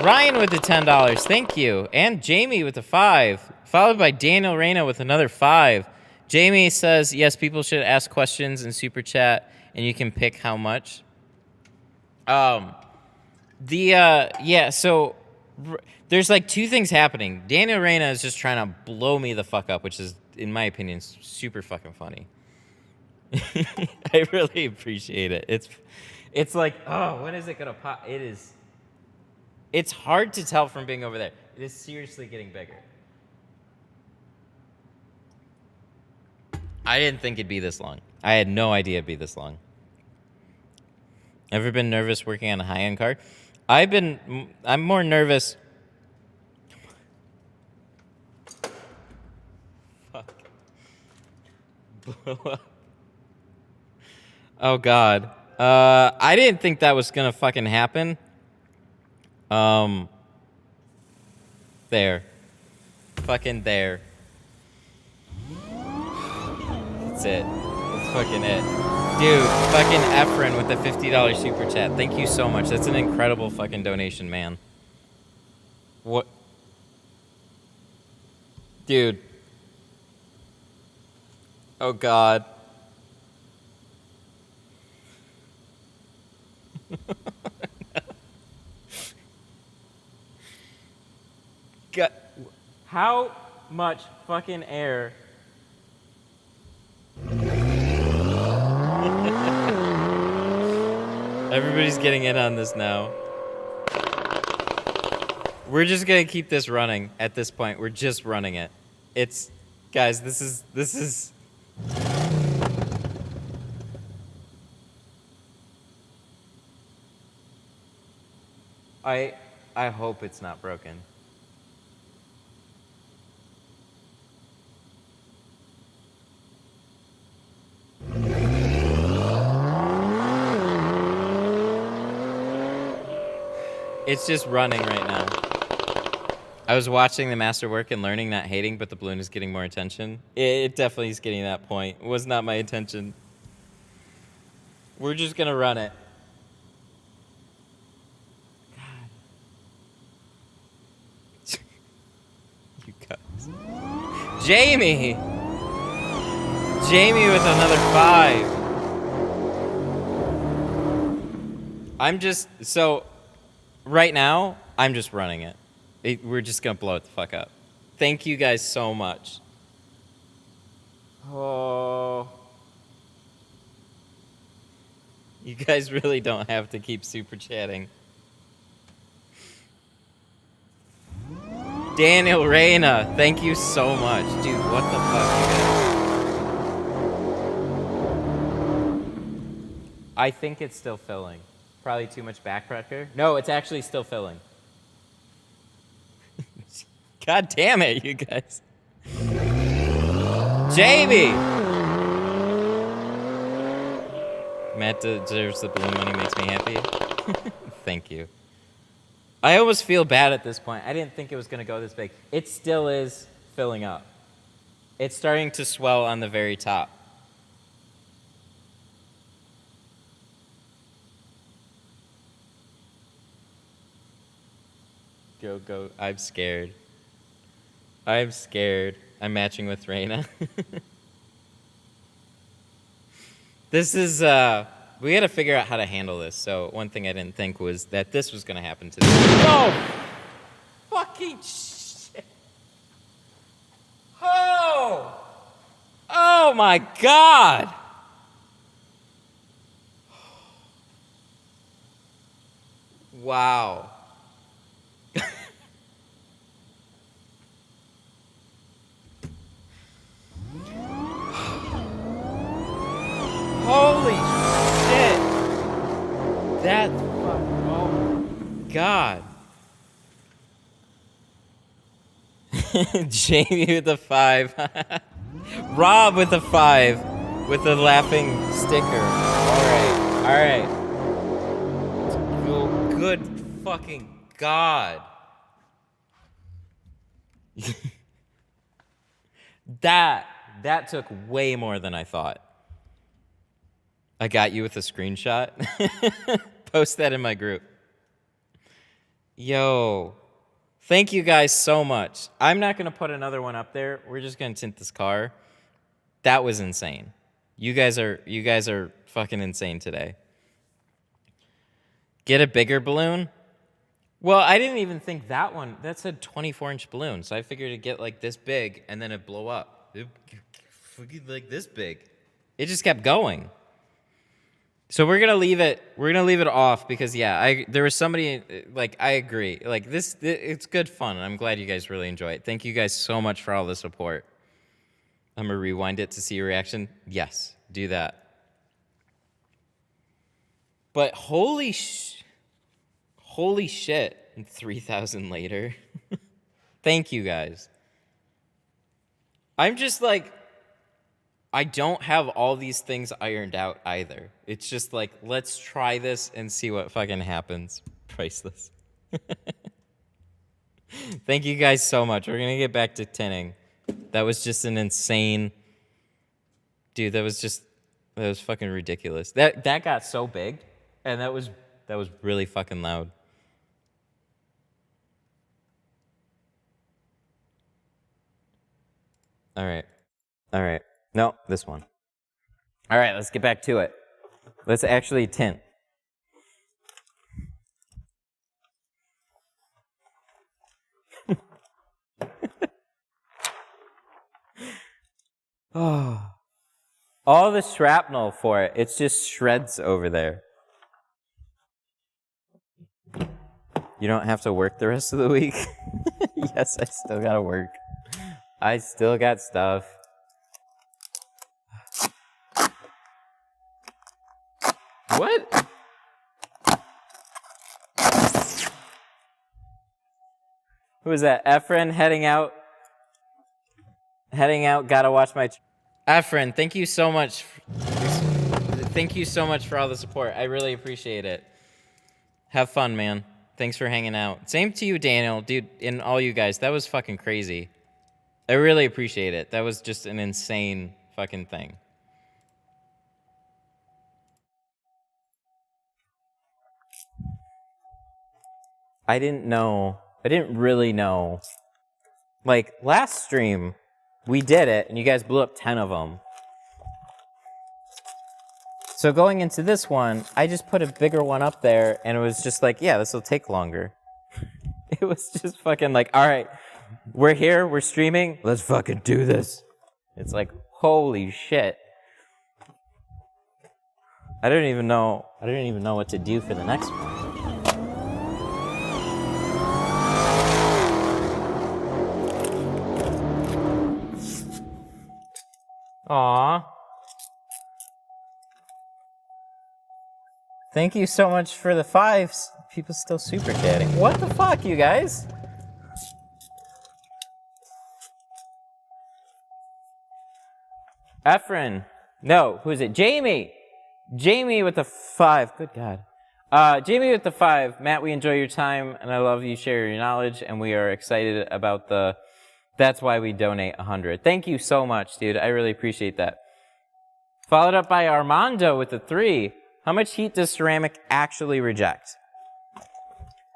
Ryan with the $10. Thank you. And Jamie with the 5. Followed by Daniel Reyna with another 5. Jamie says, yes, people should ask questions in Super Chat, and you can pick how much. Yeah, so there's like two things happening. Daniel Reyna is just trying to blow me the fuck up, which is, in my opinion, super fucking funny. I really appreciate it. It's like, oh, when is it gonna pop? It's hard to tell from being over there. It is seriously getting bigger. I didn't think it'd be this long. I had no idea it'd be this long. Ever been nervous working on a high-end car? I'm more nervous. Fuck. Blow up. Oh, God. I didn't think that was gonna fucking happen. There. Fucking there. That's it. That's fucking it. Dude, fucking Efren with the $50 super chat. Thank you so much. That's an incredible fucking donation, man. What? Dude. Oh, God. God. How much fucking air? Everybody's getting in on this now. We're just gonna keep this running at this point. We're just running it. It's, guys, this is. I hope it's not broken. It's just running right now. I was watching the master work and learning, not hating, but the balloon is getting more attention. It definitely is getting that point. It was not my intention. We're just gonna run it. God. You guys. Jamie! Jamie with another 5. I'm just, so, right now, I'm just running it. We're just gonna blow it the fuck up. Thank you guys so much. Oh. You guys really don't have to keep super chatting. Daniel Reyna, thank you so much. Dude, what the fuck, you guys? I think it's still filling. Probably too much back pressure. No, it's actually still filling. God damn it, you guys. Jamie! Matt deserves the balloon money, makes me happy. Thank you. I almost feel bad at this point. I didn't think it was going to go this big. It still is filling up. It's starting to swell on the very top. Go, go. I'm scared. I'm scared. I'm matching with Reyna. This is, we gotta figure out how to handle this. So one thing I didn't think was that this was gonna happen to this. Oh! Fucking shit. Oh! Oh my God! Wow. Holy shit! That fuck, oh my God. Jamie with a 5. Rob with a 5 with a laughing sticker. Alright. Oh, good fucking God. That took way more than I thought. I got you with a screenshot. Post that in my group. Yo. Thank you guys so much. I'm not going to put another one up there. We're just going to tint this car. That was insane. You guys are fucking insane today. Get a bigger balloon? Well, I didn't even think that one. That said 24-inch balloon. So I figured it'd get like this big and then it'd blow up. It'd like this big. It just kept going. So we're gonna leave it off because there was somebody like I agree like this it's good fun and I'm glad you guys really enjoy it. Thank you guys so much for all the support. I'm gonna rewind it to see your reaction. Yes, do that. But holy shit, 3,000 later. Thank you guys. I'm just like. I don't have all these things ironed out either. It's just like, let's try this and see what fucking happens. Priceless. Thank you guys so much. We're going to get back to tinting. That was just an insane... Dude, that was fucking ridiculous. That got so big, and that was really fucking loud. All right. No, this one. All right, let's get back to it. Let's actually tint. Oh. All the shrapnel for it. It's just shreds over there. You don't have to work the rest of the week? Yes, I still gotta work. I still got stuff. What? Who is that? Efren heading out. Gotta watch my... Efren, thank you so much. Thank you so much for all the support. I really appreciate it. Have fun, man. Thanks for hanging out. Same to you, Daniel. Dude, and all you guys. That was fucking crazy. I really appreciate it. That was just an insane fucking thing. I didn't really know. Like, last stream, we did it, and you guys blew up 10 of them. So going into this one, I just put a bigger one up there, and it was just like, yeah, this will take longer. It was just fucking like, all right, we're here, we're streaming, let's fucking do this. It's like, holy shit. I don't even know what to do for the next one. Aww. Thank you so much for the 5s. People still super chatting. What the fuck, you guys? Efren. No, who is it? Jamie. Jamie with the 5. Good God. Jamie with the 5. Matt, we enjoy your time, and I love you share your knowledge, and we are excited about the... That's why we donate 100. Thank you so much, dude. I really appreciate that. Followed up by Armando with the 3. How much heat does ceramic actually reject?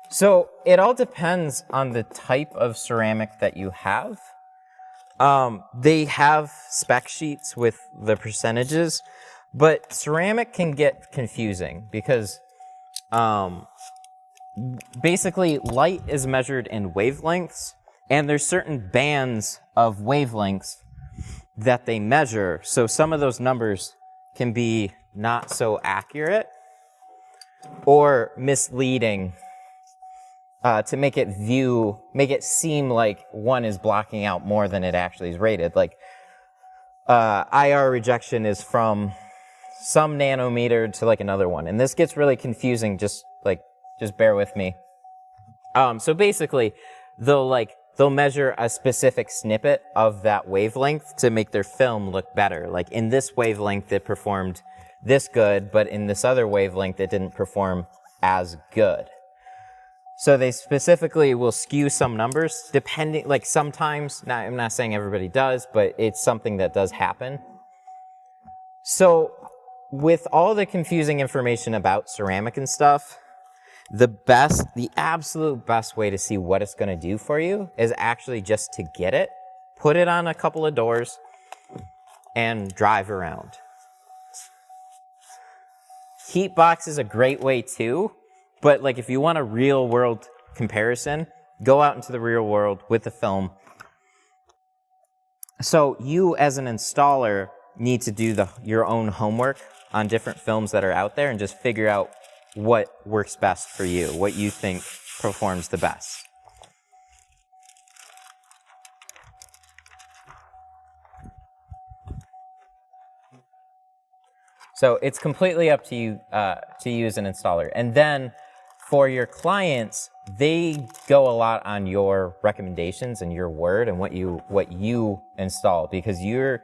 So it all depends on the type of ceramic that you have. They have spec sheets with the percentages, but ceramic can get confusing because basically light is measured in wavelengths, and there's certain bands of wavelengths that they measure. So some of those numbers can be not so accurate or misleading to make it seem like one is blocking out more than it actually is rated. Like IR rejection is from some nanometer to like another one. And this gets really confusing, just bear with me. So basically, they'll measure a specific snippet of that wavelength to make their film look better. Like in this wavelength, it performed this good, but in this other wavelength, it didn't perform as good. So they specifically will skew some numbers, depending, like sometimes, I'm not saying everybody does, but it's something that does happen. So with all the confusing information about ceramic and stuff, the absolute best way to see what it's going to do for you is actually just to get it, put it on a couple of doors, and drive around. Heat box is a great way too, but like if you want a real world comparison, go out into the real world with the film. So you as an installer need to do your own homework on different films that are out there and just figure out what works best for you, what you think performs the best. So it's completely up to you as an installer. And then for your clients, they go a lot on your recommendations and your word and what you install, because you're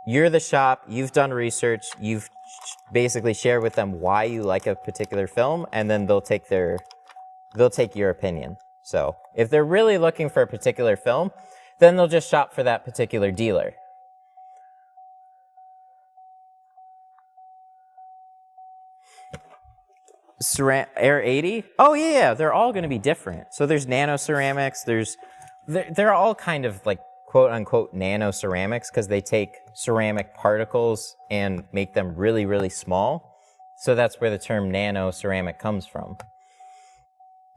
the shop, you've done research, you've basically shared with them why you like a particular film, and then they'll take your opinion. So if they're really looking for a particular film, then they'll just shop for that particular dealer. Air 80? Oh yeah, they're all going to be different. So there's nano ceramics. They're all kind of like quote unquote nano ceramics because they take ceramic particles and make them really, really small. So that's where the term nano ceramic comes from.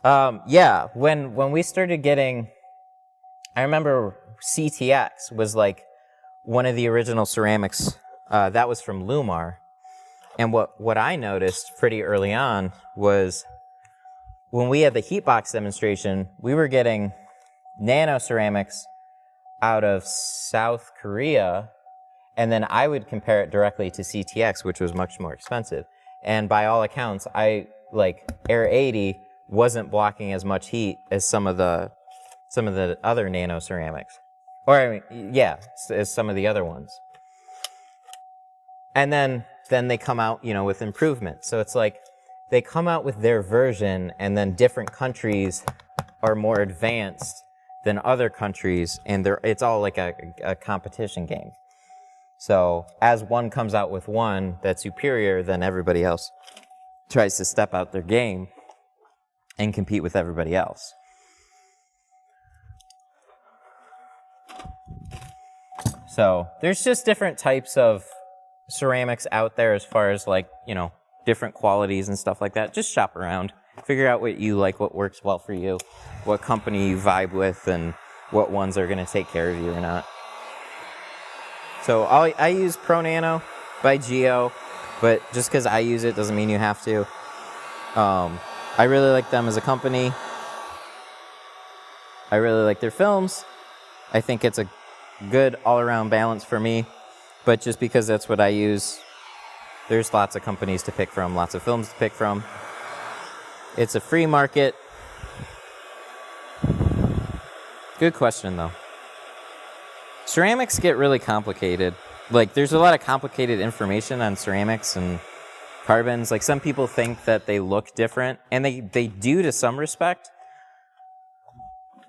Yeah, when we started getting, I remember CTX was like one of the original ceramics that was from Lumar. And what I noticed pretty early on was when we had the heat box demonstration, we were getting nano ceramics out of South Korea, and then I would compare it directly to CTX, which was much more expensive. And by all accounts, Air 80 wasn't blocking as much heat as some of the some of the other nano ceramics. Or, I mean, yeah, as some of the other ones. And then they come out, you know, with improvements. So it's like they come out with their version, and then different countries are more advanced than other countries, and it's all like a competition game. So as one comes out with one that's superior, then everybody else tries to step out their game and compete with everybody else. So there's just different types of ceramics out there as far as, like, you know, different qualities and stuff like that. Just shop around, figure out what you like, what works well for you, what company you vibe with, and what ones are going to take care of you or not. So I use Pro Nano by Geo, but just because I use it doesn't mean you have to. I really like them as a company. I really like their films. I think it's a good all-around balance for me, but just because that's what I use, there's lots of companies to pick from, lots of films to pick from. It's a free market. Good question, though. Ceramics get really complicated. Like, there's a lot of complicated information on ceramics and carbons. Like, some people think that they look different, and they do to some respect.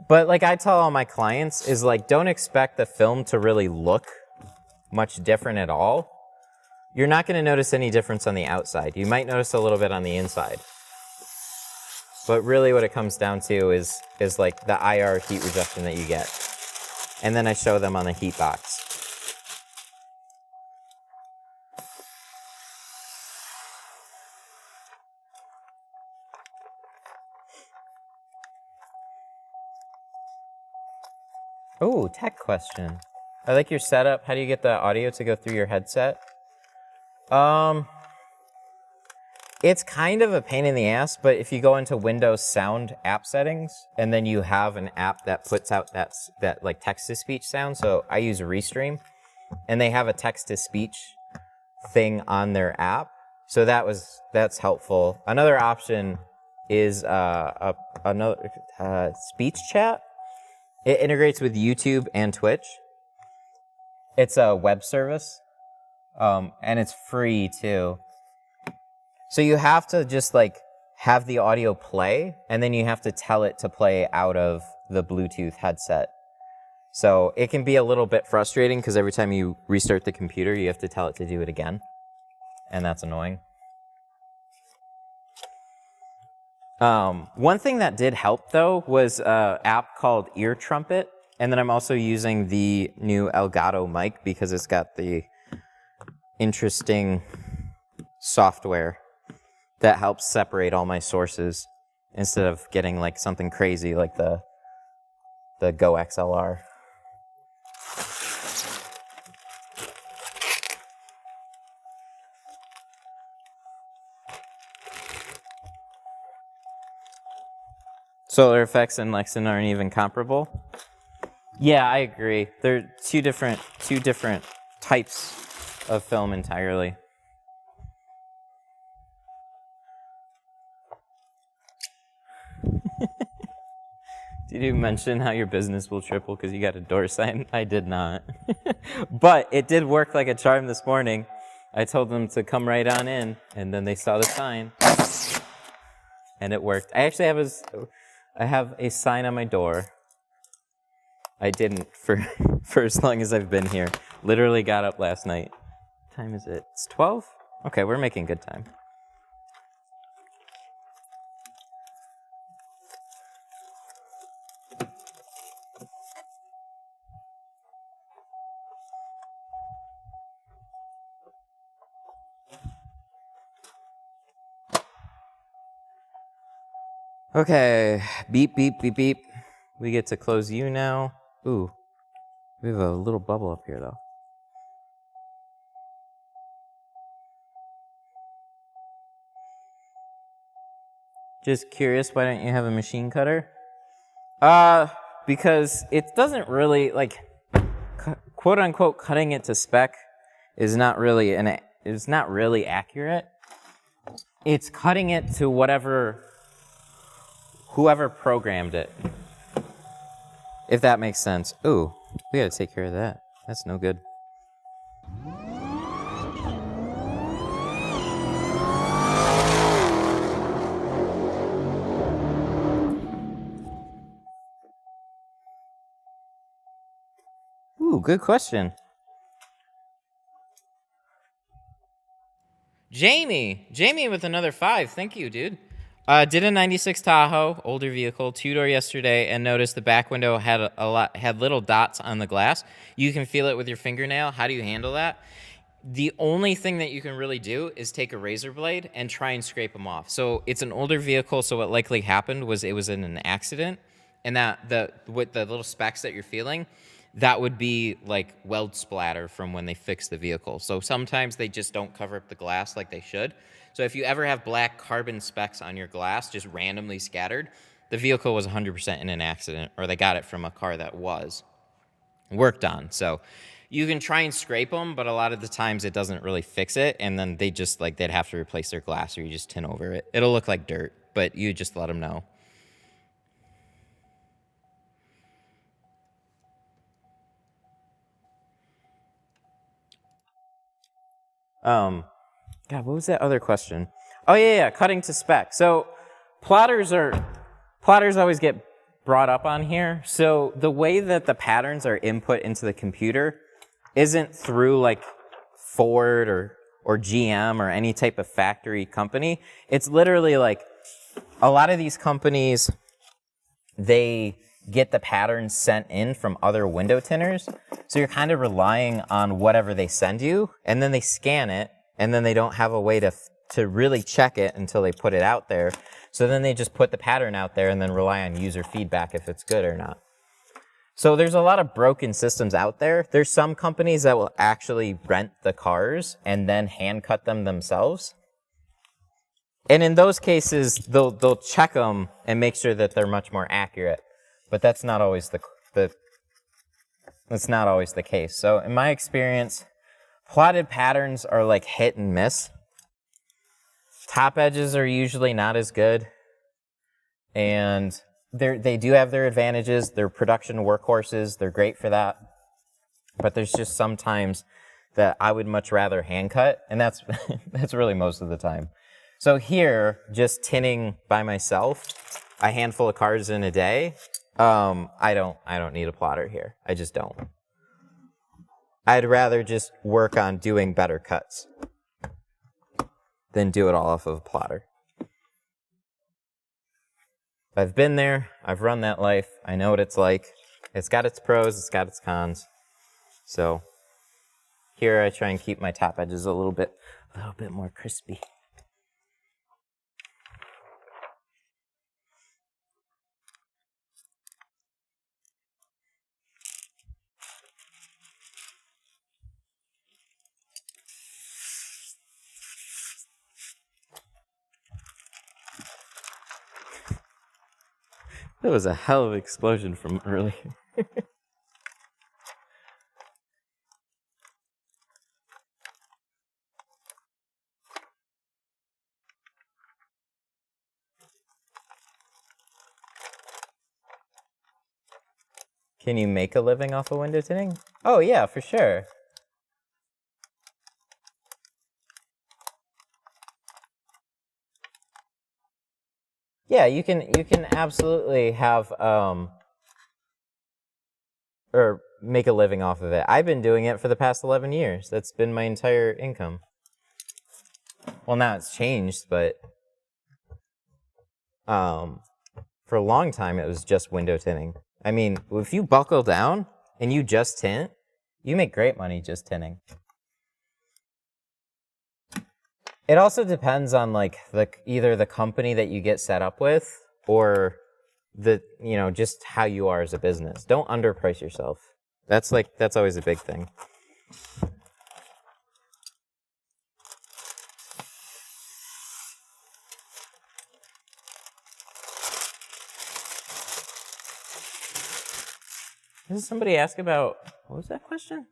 But like I tell all my clients is, like, don't expect the film to really look much different at all. You're not going to notice any difference on the outside. You might notice a little bit on the inside. But really what it comes down to is like the IR heat rejection that you get. And then I show them on the heat box. Oh, tech question. I like your setup. How do you get the audio to go through your headset? It's kind of a pain in the ass, but if you go into Windows Sound app settings, and then you have an app that puts out that like text-to-speech sound, so I use Restream, and they have a text-to-speech thing on their app, so that's helpful. Another option is another speech chat. It integrates with YouTube and Twitch. It's a web service, and it's free too. So you have to just like have the audio play, and then you have to tell it to play out of the Bluetooth headset. So it can be a little bit frustrating because every time you restart the computer, you have to tell it to do it again. And that's annoying. One thing that did help, though, was an app called Ear Trumpet. And then I'm also using the new Elgato mic because it's got the interesting software that helps separate all my sources instead of getting like something crazy like the Go XLR. Solar effects and Lexan aren't even comparable. Yeah, I agree. They're two different types of film entirely. Did you mention how your business will triple because you got a door sign? I did not. But it did work like a charm this morning. I told them to come right on in, and then they saw the sign, and it worked. I actually have a sign on my door. I didn't for as long as I've been here. Literally got up last night. What time is it? It's 12? Okay, we're making good time. Okay, beep, beep, beep, beep. We get to close you now. Ooh, we have a little bubble up here, though. Just curious, why don't you have a machine cutter? Because it doesn't really, like, quote-unquote cutting it to spec is not really accurate. It's cutting it to whoever programmed it. if that makes sense. Ooh, we gotta take care of that. That's no good. Ooh, good question. Jamie with another 5. Thank you, dude. Did a 96 Tahoe, older vehicle, 2-door yesterday, and noticed the back window had little dots on the glass. You can feel it with your fingernail. How do you handle that? The only thing that you can really do is take a razor blade and try and scrape them off. So it's an older vehicle, so what likely happened was it was in an accident, and with the little specks that you're feeling, that would be like weld splatter from when they fix the vehicle. So sometimes they just don't cover up the glass like they should. So if you ever have black carbon specks on your glass just randomly scattered, the vehicle was 100% in an accident, or they got it from a car that was worked on. So you can try and scrape them, but a lot of the times it doesn't really fix it, and then they'd have to replace their glass, or you just tint over it. It'll look like dirt, but you just let them know. God, what was that other question? Oh yeah, cutting to spec. So plotters always get brought up on here. So the way that the patterns are input into the computer isn't through like Ford or GM or any type of factory company. It's literally like a lot of these companies, they get the patterns sent in from other window tinters. So you're kind of relying on whatever they send you, and then they scan it, and then they don't have a way to really check it until they put it out there. So then they just put the pattern out there and then rely on user feedback if it's good or not. So there's a lot of broken systems out there. There's some companies that will actually rent the cars and then hand cut them themselves. And in those cases, they'll check them and make sure that they're much more accurate. But that's not always that's not always the case. So in my experience, plotted patterns are like hit and miss. Top edges are usually not as good, and they do have their advantages. They're production workhorses. They're great for that. But there's just sometimes that I would much rather hand cut, and that's that's really most of the time. So here, just tinting by myself, a handful of cars in a day, I don't need a plotter here. I just don't. I'd rather just work on doing better cuts than do it all off of a plotter. I've been there. I've run that life. I know what it's like. It's got its pros. It's got its cons. So here I try and keep my top edges a little bit more crispy. That was a hell of an explosion from earlier. Can you make a living off of window tinting? Oh yeah, for sure. Yeah, you can absolutely have or make a living off of it. I've been doing it for the past 11 years. That's been my entire income. Well, now it's changed, but for a long time it was just window tinting. I mean, if you buckle down and you just tint, you make great money just tinting. It also depends on like either the company that you get set up with or just how you are as a business. Don't underprice yourself. That's always a big thing. Did somebody ask about, what was that question?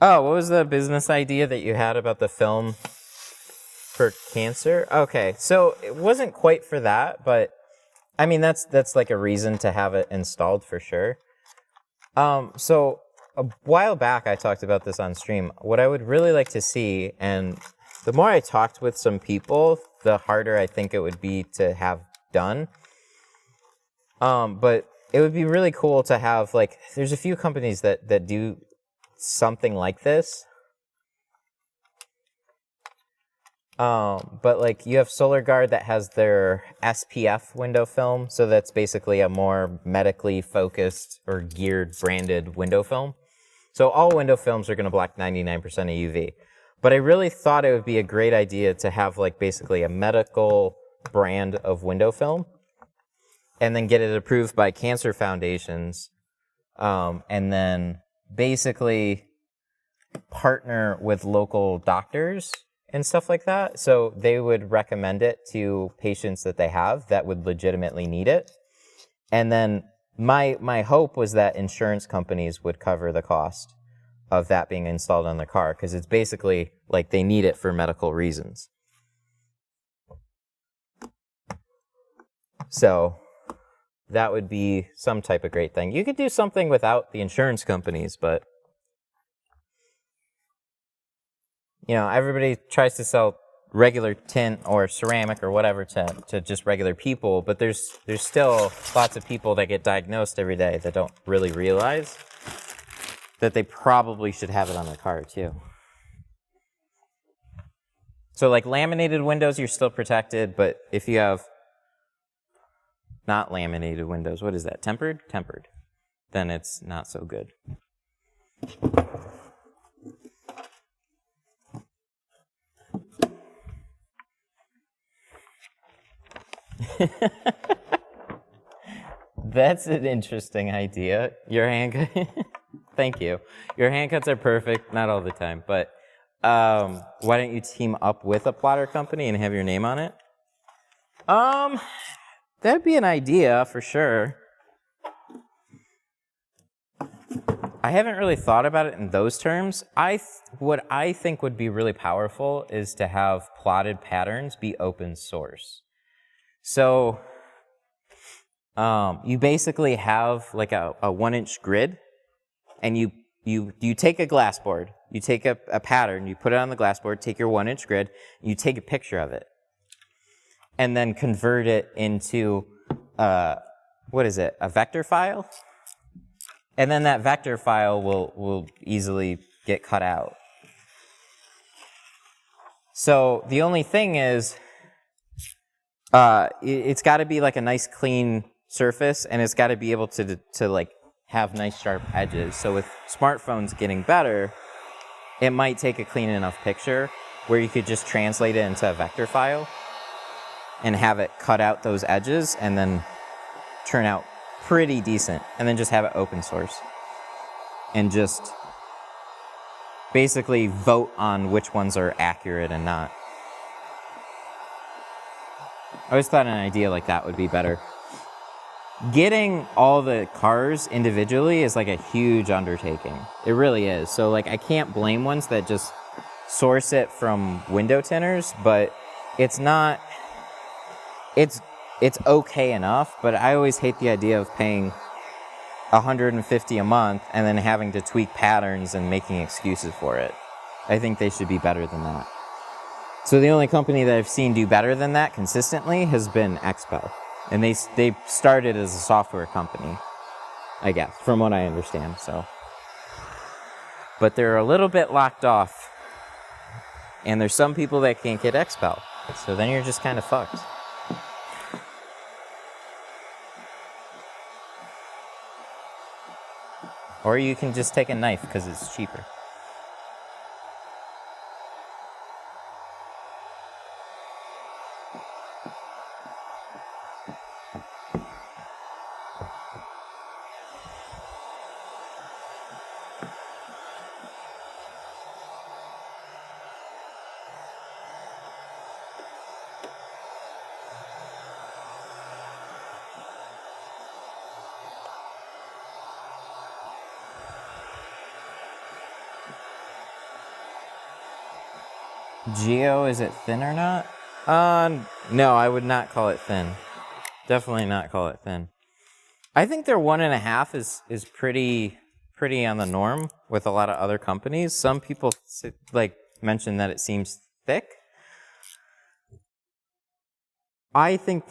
Oh, what was the business idea that you had about the film for cancer? Okay, so it wasn't quite for that, but I mean, that's like a reason to have it installed for sure. So a while back, I talked about this on stream. What I would really like to see, and the more I talked with some people, the harder I think it would be to have done. But it would be really cool to have, like, there's a few companies that do something like this. But like you have SolarGuard that has their SPF window film, so that's basically a more medically focused or geared branded window film. So all window films are going to block 99% of UV. But I really thought it would be a great idea to have like basically a medical brand of window film and then get it approved by cancer foundations, and then basically partner with local doctors and stuff like that. So they would recommend it to patients that they have that would legitimately need it. And then my hope was that insurance companies would cover the cost of that being installed on their car, because it's basically like they need it for medical reasons. So that would be some type of great thing. You could do something without the insurance companies, but you know, everybody tries to sell regular tint or ceramic or whatever to just regular people, but there's still lots of people that get diagnosed every day that don't really realize that they probably should have it on their car too. So like laminated windows, you're still protected, but if you have not laminated windows, what is that? Tempered? Tempered. Then it's not so good. That's an interesting idea. Your handcut. Thank you. Your handcuts are perfect, not all the time, but why don't you team up with a plotter company and have your name on it? That'd be an idea for sure. I haven't really thought about it in those terms. What I think would be really powerful is to have plotted patterns be open source. So you basically have like a 1-inch grid, and you take a glass board, you take a pattern, you put it on the glass board, take your 1-inch grid, you take a picture of it, and then convert it into, what is it, a vector file? And then that vector file will easily get cut out. So the only thing is, it's got to be like a nice clean surface, and it's got to be able to like have nice sharp edges. So with smartphones getting better, it might take a clean enough picture where you could just translate it into a vector file and have it cut out those edges and then turn out pretty decent, and then just have it open source and just basically vote on which ones are accurate and not. I always thought an idea like that would be better. Getting all the cars individually is like a huge undertaking. It really is. So like I can't blame ones that just source it from window tinters, but it's not, it's okay enough, but I always hate the idea of paying $150 a month and then having to tweak patterns and making excuses for it. I think they should be better than that. So the only company that I've seen do better than that consistently has been Expel. And they started as a software company, I guess, from what I understand. So, but they're a little bit locked off. And there's some people that can't get Expel. So then you're just kind of fucked. Or you can just take a knife because it's cheaper. Geo, is it thin or not? No, I would not call it thin. Definitely not call it thin. I think their 1.5 is pretty on the norm with a lot of other companies. Some people like mention that it seems thick. I think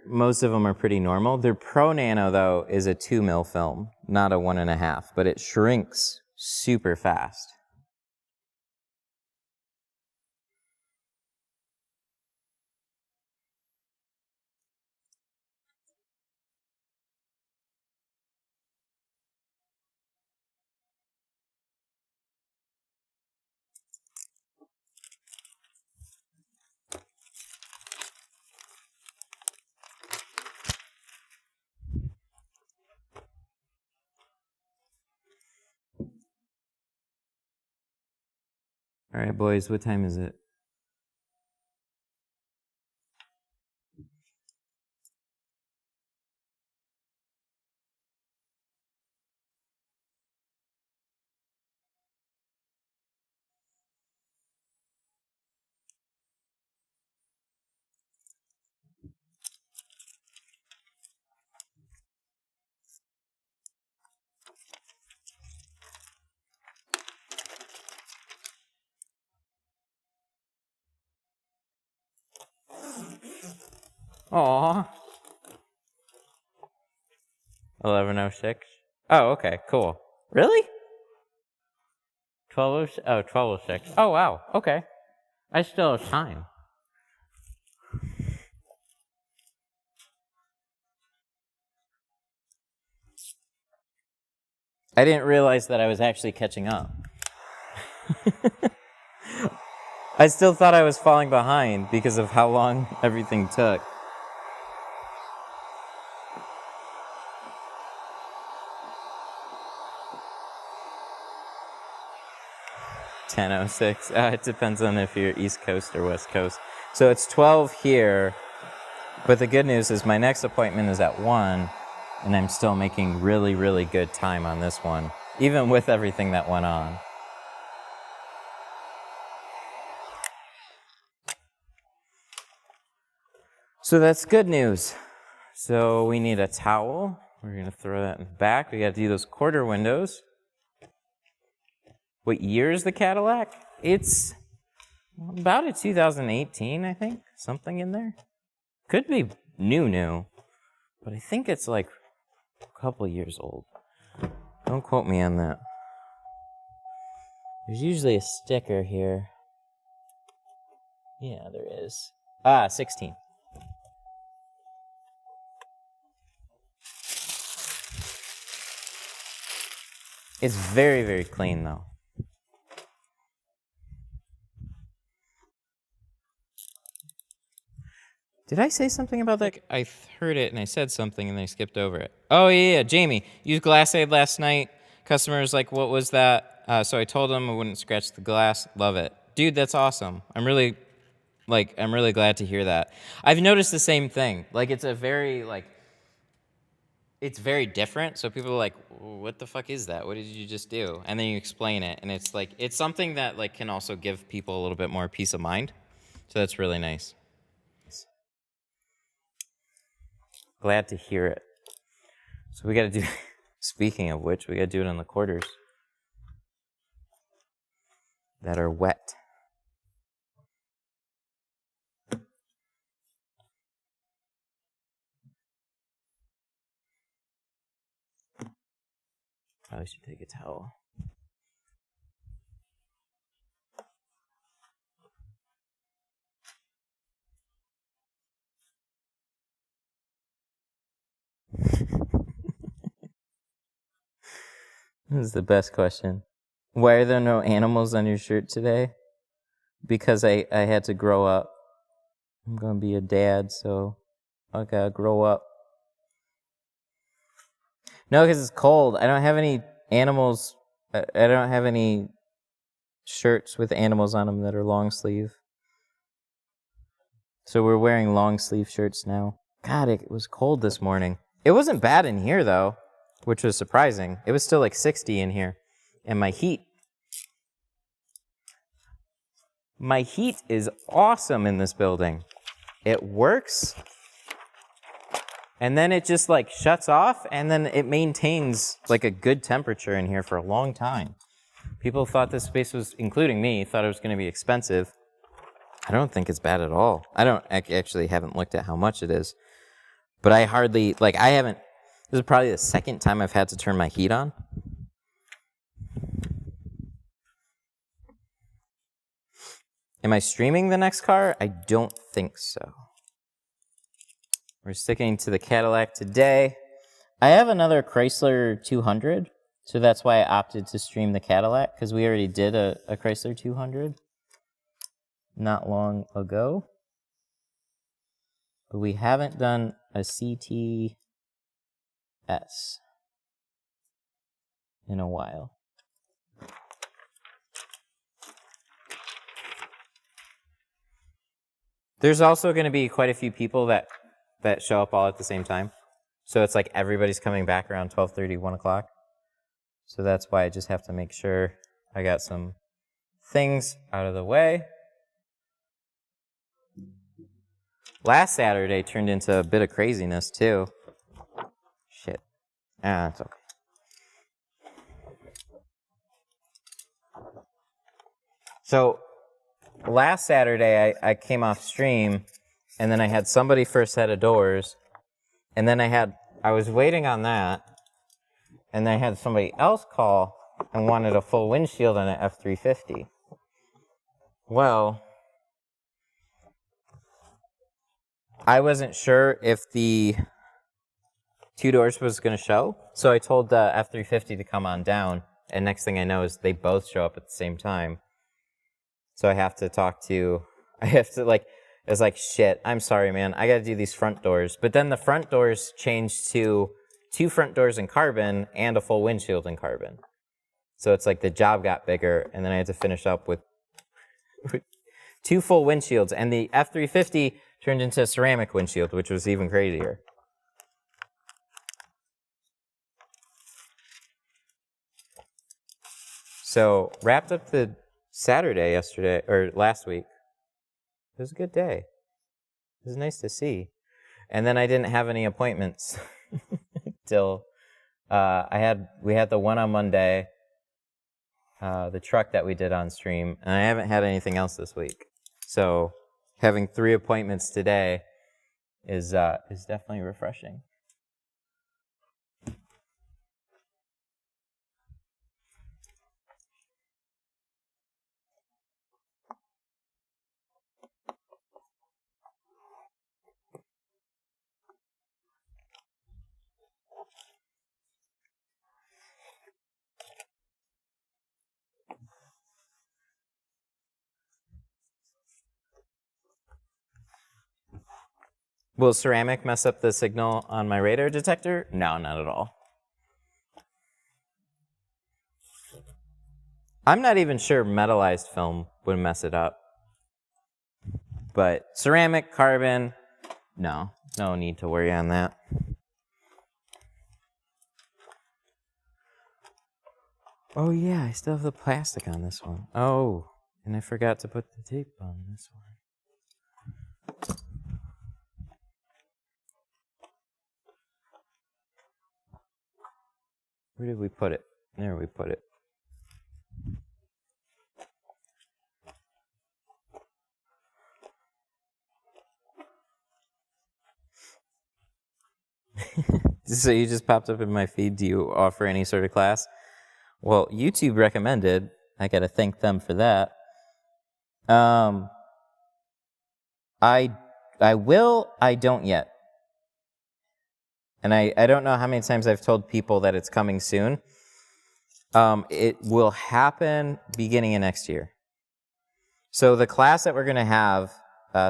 most of them are pretty normal. Their Pro Nano though is a 2 mil film, not a 1.5, but it shrinks super fast. All right, boys, what time is it? Aw. 11:06. Oh, okay, cool. Really? 12:06. Oh, wow. Okay. I still have time. I didn't realize that I was actually catching up. I still thought I was falling behind because of how long everything took. (10:06). It depends on if you're East Coast or West Coast. So it's 12 here, but the good news is my next appointment is at 1, and I'm still making really, really good time on this one, even with everything that went on. So that's good news. So we need a towel. We're going to throw that in the back. We got to do those quarter windows. What year is the Cadillac? It's about a 2018, I think. Something in there. Could be new. But I think it's like a couple years old. Don't quote me on that. There's usually a sticker here. Yeah, there is. 16. It's very, very clean, though. Did I say something about that? I heard it and I said something and I skipped over it. Oh, yeah. Jamie, used Glass Aid last night. Customer's like, what was that? So I told him I wouldn't scratch the glass. Love it. Dude, that's awesome. I'm really glad to hear that. I've noticed the same thing. Like, it's very different. So people are like, what the fuck is that? What did you just do? And then you explain it. And it's like, it's something that like can also give people a little bit more peace of mind. So that's really nice. Glad to hear it. So we got to do, speaking of which, we got to do it on the quarters that are wet. Probably should take a towel. This is the best question. Why are there no animals on your shirt today? Because I had to grow up. I'm going to be a dad, so I got to grow up. No, because it's cold. I don't have any animals. I don't have any shirts with animals on them that are long sleeve. So we're wearing long sleeve shirts now. God, it was cold this morning. It wasn't bad in here, though, which was surprising. It was still like 60 in here. And my heat is awesome in this building. It works. and then it just like shuts off, and then it maintains like a good temperature in here for a long time. People thought this space was, including me, thought it was going to be expensive. I don't think it's bad at all. I actually haven't looked at how much it is, but I hardly, like, I haven't, this is probably the second time I've had to turn my heat on. Am I streaming the next car? I don't think so. We're sticking to the Cadillac today. I have another Chrysler 200, so that's why I opted to stream the Cadillac, because we already did a Chrysler 200 not long ago. But we haven't done a CTS in a while. There's also going to be quite a few people that show up all at the same time. So it's like everybody's coming back around 12:30, 1 o'clock. So that's why I just have to make sure I got some things out of the way. Last Saturday turned into a bit of craziness too. Shit. It's okay. So last Saturday, I came off stream, and then I had somebody for a set of doors, and then I was waiting on that, and then I had somebody else call and wanted a full windshield on an F350. Well, I wasn't sure if the 2 doors was going to show, so I told the F350 to come on down, and next thing I know is they both show up at the same time. So I have to it's like, shit, I'm sorry, man. I got to do these front doors. But then the front doors changed to 2 front doors in carbon and a full windshield in carbon. So it's like the job got bigger, and then I had to finish up with 2 full windshields. And the F350 turned into a ceramic windshield, which was even crazier. So wrapped up the Saturday last week. It was a good day. It was nice to see. And then I didn't have any appointments till we had the one on Monday, the truck that we did on stream, and I haven't had anything else this week. So having 3 appointments today is definitely refreshing. Will ceramic mess up the signal on my radar detector? No, not at all. I'm not even sure metallized film would mess it up. But ceramic, carbon, no need to worry on that. Oh yeah, I still have the plastic on this one. Oh, and I forgot to put the tape on this one. Where did we put it? There we put it. So you just popped up in my feed. Do you offer any sort of class? Well, YouTube recommended. I got to thank them for that. I will. I don't yet. And I don't know how many times I've told people that it's coming soon. It will happen beginning of next year. So the class that we're going to have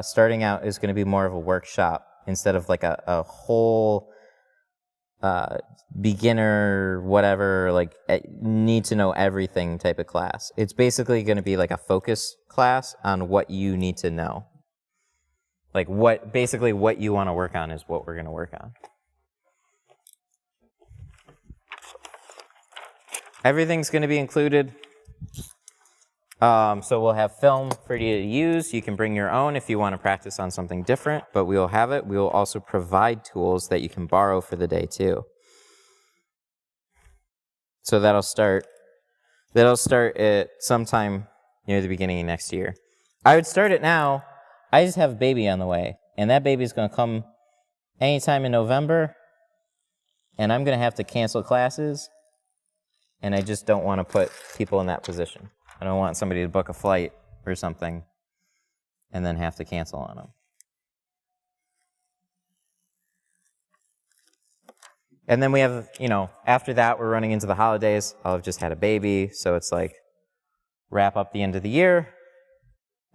starting out is going to be more of a workshop instead of like a whole beginner, whatever, like need to know everything type of class. It's basically going to be like a focus class on what you need to know. Like what you want to work on is what we're going to work on. Everything's going to be included. So we'll have film for you to use. You can bring your own if you want to practice on something different, but we will have it. We will also provide tools that you can borrow for the day too. So that'll start at sometime near the beginning of next year. I would start it now. I just have a baby on the way, and that baby's going to come anytime in November, and I'm going to have to cancel classes, and I just don't want to put people in that position. I don't want somebody to book a flight or something and then have to cancel on them. And then we have, after that, we're running into the holidays. I'll have just had a baby, so it's like wrap up the end of the year,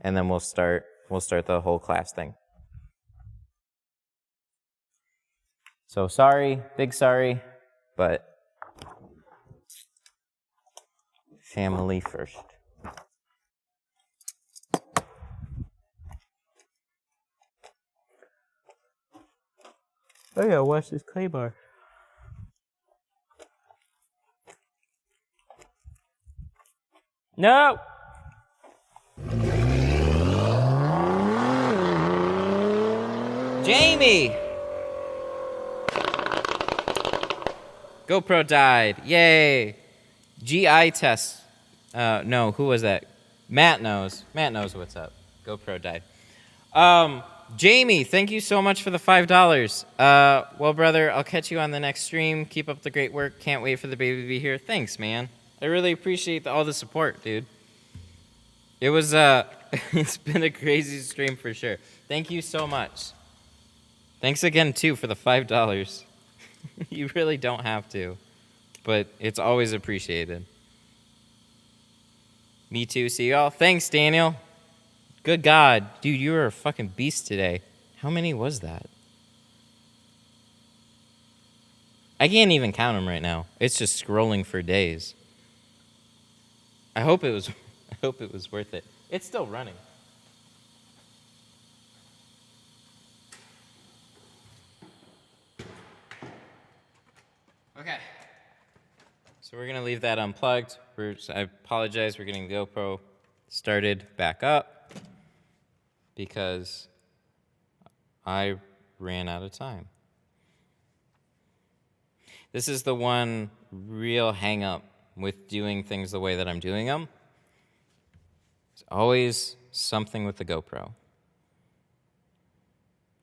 and then we'll start the whole class thing. So sorry, big sorry, but family first. Oh yeah, watch this clay bar. No! Jamie! GoPro died. Yay! GI test. No, who was that? Matt knows. Matt knows what's up. GoPro died. Jamie, thank you so much for the $5. Well, brother, I'll catch you on the next stream. Keep up the great work. Can't wait for the baby to be here. Thanks, man. I really appreciate all the support, dude. It was, it's been a crazy stream for sure. Thank you so much. Thanks again, too, for the $5. You really don't have to, but it's always appreciated. Me too. See y'all. Thanks, Daniel. Good God. Dude, you were a fucking beast today. How many was that? I can't even count them right now. It's just scrolling for days. I hope it was worth it. It's still running. Okay. So we're going to leave that unplugged. I apologize. We're getting the GoPro started back up because I ran out of time. This is the one real hang up with doing things the way that I'm doing them. It's always something with the GoPro.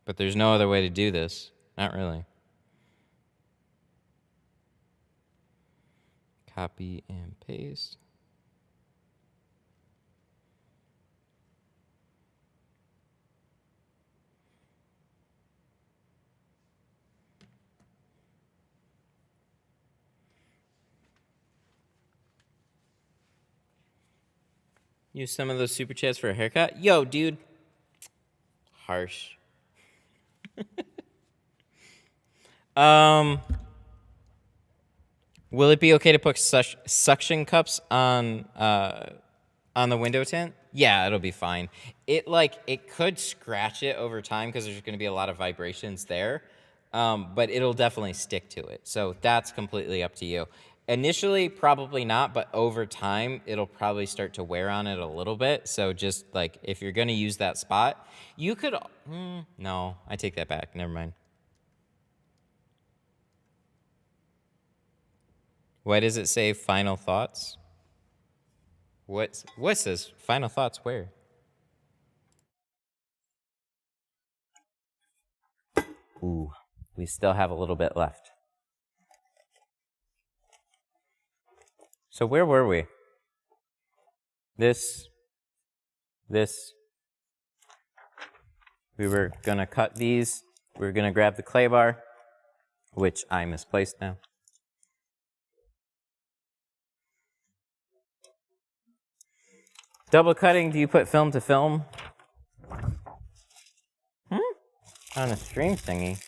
But there's no other way to do this. Not really. Copy and paste. Use some of those super chats for a haircut. Yo, dude. Harsh. Will it be okay to put suction cups on the window tint? Yeah, it'll be fine. It could scratch it over time because there's going to be a lot of vibrations there, but it'll definitely stick to it. So that's completely up to you. Initially, probably not, but over time, it'll probably start to wear on it a little bit. So just if you're going to use that spot, you could. No, I take that back. Never mind. Why does it say final thoughts? What says final thoughts where? Ooh, we still have a little bit left. So where were we? This. We were going to cut these. We were going to grab the clay bar, which I misplaced now. Double cutting, do you put film to film? On a stream thingy.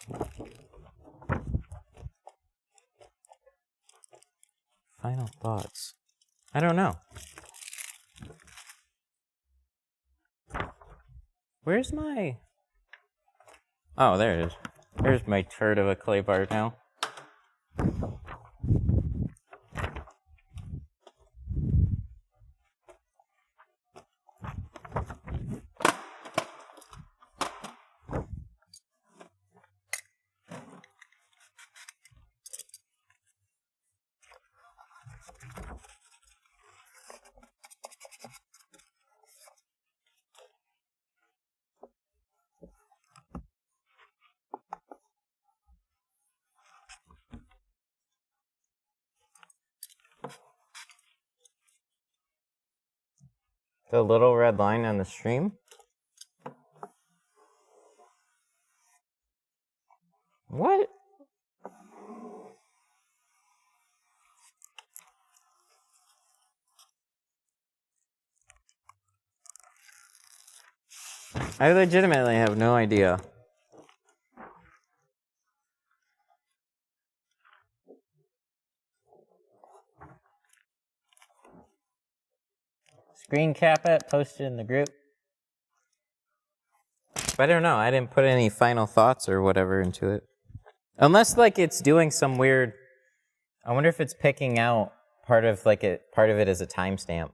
Final thoughts. I don't know. Where's my... Oh, there it is. There's my turd of a clay bar now. The little red line on the stream? What? I legitimately have no idea. Screen cap it, post it in the group. But I don't know, I didn't put any final thoughts or whatever into it. Unless like it's doing some weird, I wonder if it's picking out part of it as a timestamp.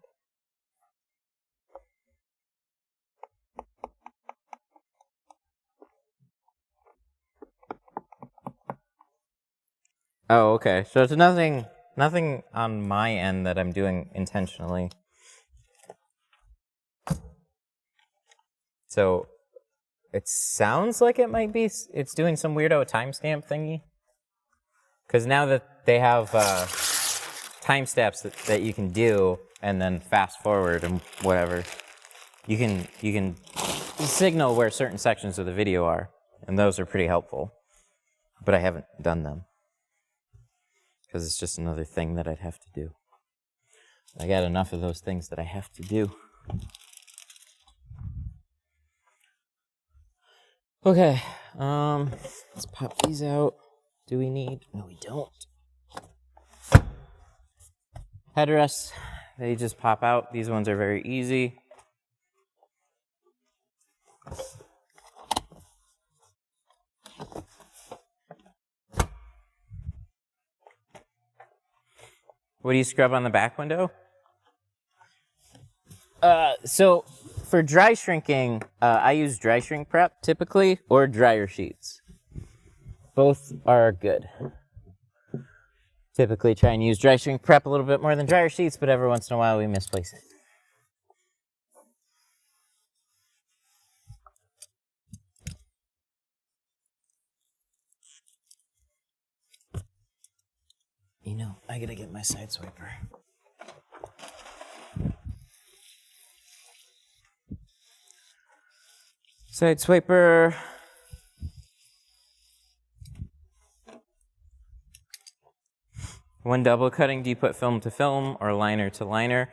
Oh, okay. So it's nothing on my end that I'm doing intentionally. So it sounds like it might be, it's doing some weirdo timestamp thingy. Because now that they have timestamps that you can do and then fast forward and whatever, you can signal where certain sections of the video are, and those are pretty helpful. But I haven't done them because it's just another thing that I'd have to do. I got enough of those things that I have to do. Okay, let's pop these out. Do we need? No, we don't. Headrests, they just pop out. These ones are very easy. What do you scrub on the back window? So for dry shrinking, I use dry shrink prep typically, or dryer sheets. Both are good. Typically try and use dry shrink prep a little bit more than dryer sheets, but every once in a while we misplace it. You know, I gotta get my side swiper. Side swiper. When double cutting, do you put film to film or liner to liner?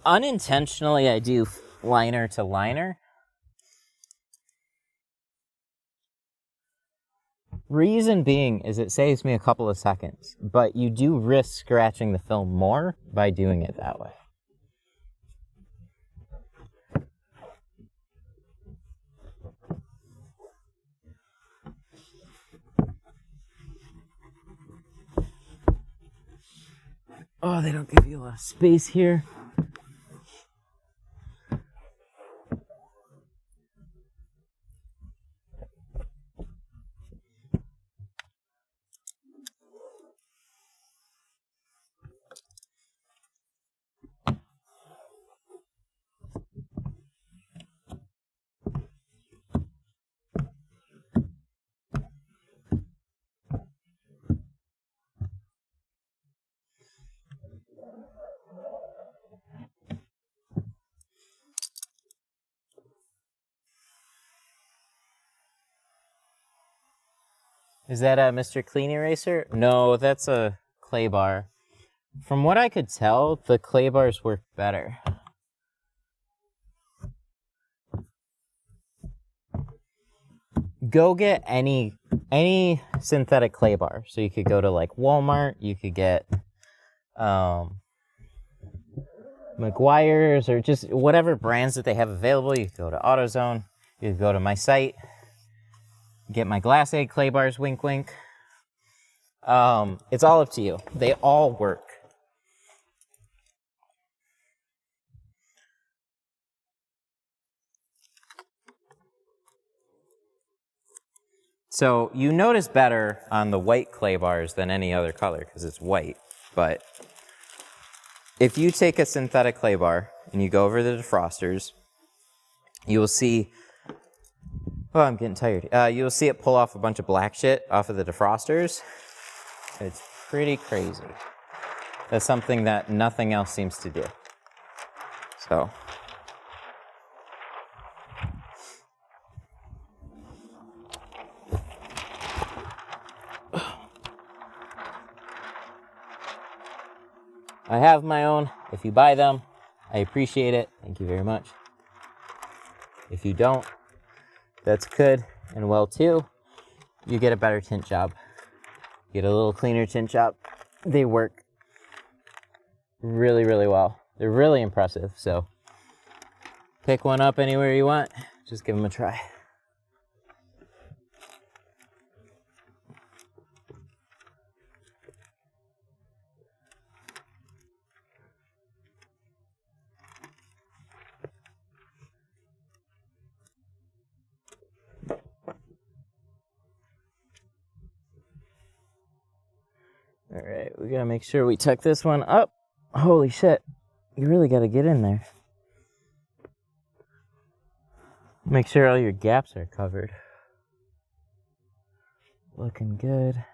Unintentionally, I do liner to liner. Reason being is it saves me a couple of seconds, but you do risk scratching the film more by doing it that way. Oh, they don't give you a lot of space here. Is that a Mr. Clean Eraser? No, that's a clay bar. From what I could tell, the clay bars work better. Go get any synthetic clay bar. So you could go to like Walmart, you could get McGuire's, or just whatever brands that they have available. You could go to AutoZone, you could go to my site, get my glass egg clay bars, wink wink. It's all up to you. They all work. So you notice better on the white clay bars than any other color because it's white. But if you take a synthetic clay bar and you go over the defrosters, you will see, oh, I'm getting tired. You will see it pull off a bunch of black shit off of the defrosters. It's pretty crazy. That's something that nothing else seems to do. So. I have my own. If you buy them, I appreciate it. Thank you very much. If you don't, that's good and well too. You get a better tint job. Get a little cleaner tint job. They work really, really well. They're really impressive. So pick one up anywhere you want. Just give them a try. All right, we gotta make sure we tuck this one up. Holy shit, you really gotta get in there. Make sure all your gaps are covered. Looking good.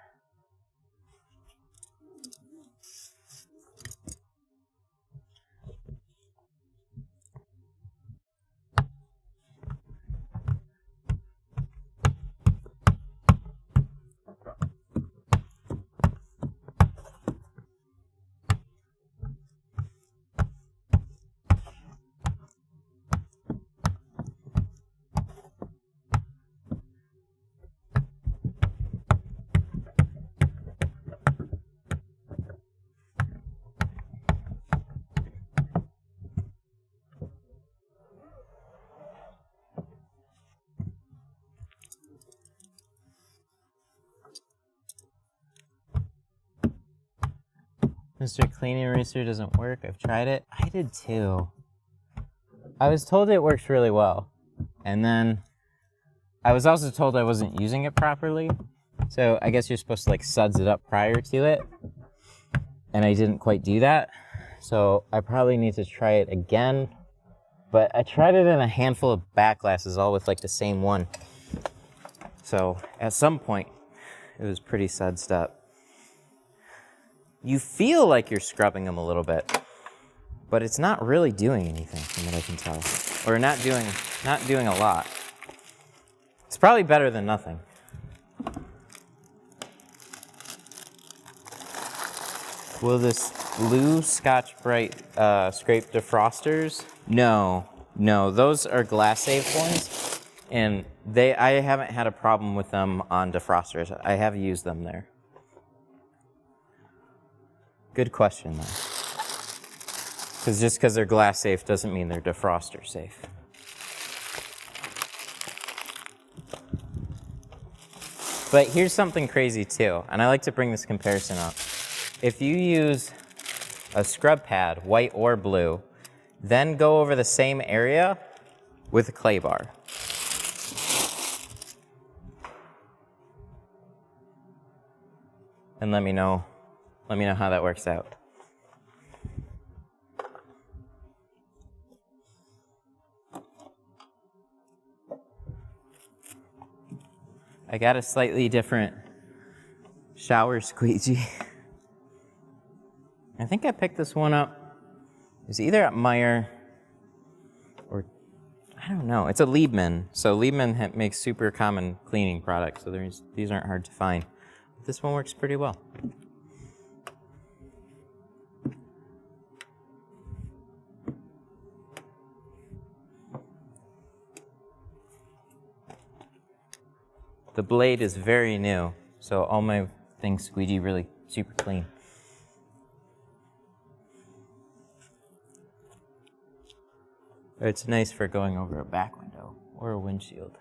Mr. Clean Eraser doesn't work. I've tried it. I did too. I was told it works really well. And then I was also told I wasn't using it properly. So I guess you're supposed to like suds it up prior to it. And I didn't quite do that. So I probably need to try it again. But I tried it in a handful of back glasses, all with like the same one. So at some point, it was pretty sudsed up. You feel like you're scrubbing them a little bit, but it's not really doing anything from what I can tell. Or not doing a lot. It's probably better than nothing. Will this blue Scotch-Brite scrape defrosters? No, those are glass safe ones, and I haven't had a problem with them on defrosters. I have used them there. Good question, though. Because just because they're glass safe doesn't mean they're defroster safe. But here's something crazy too, and I like to bring this comparison up. If you use a scrub pad, white or blue, then go over the same area with a clay bar. And let me know how that works out. I got a slightly different shower squeegee. I think I picked this one up. It's either at Meyer or, I don't know. It's a Liebman. So Liebman makes super common cleaning products, so these aren't hard to find. But this one works pretty well. The blade is very new, so all my things squeegee really super clean. It's nice for going over a back window or a windshield.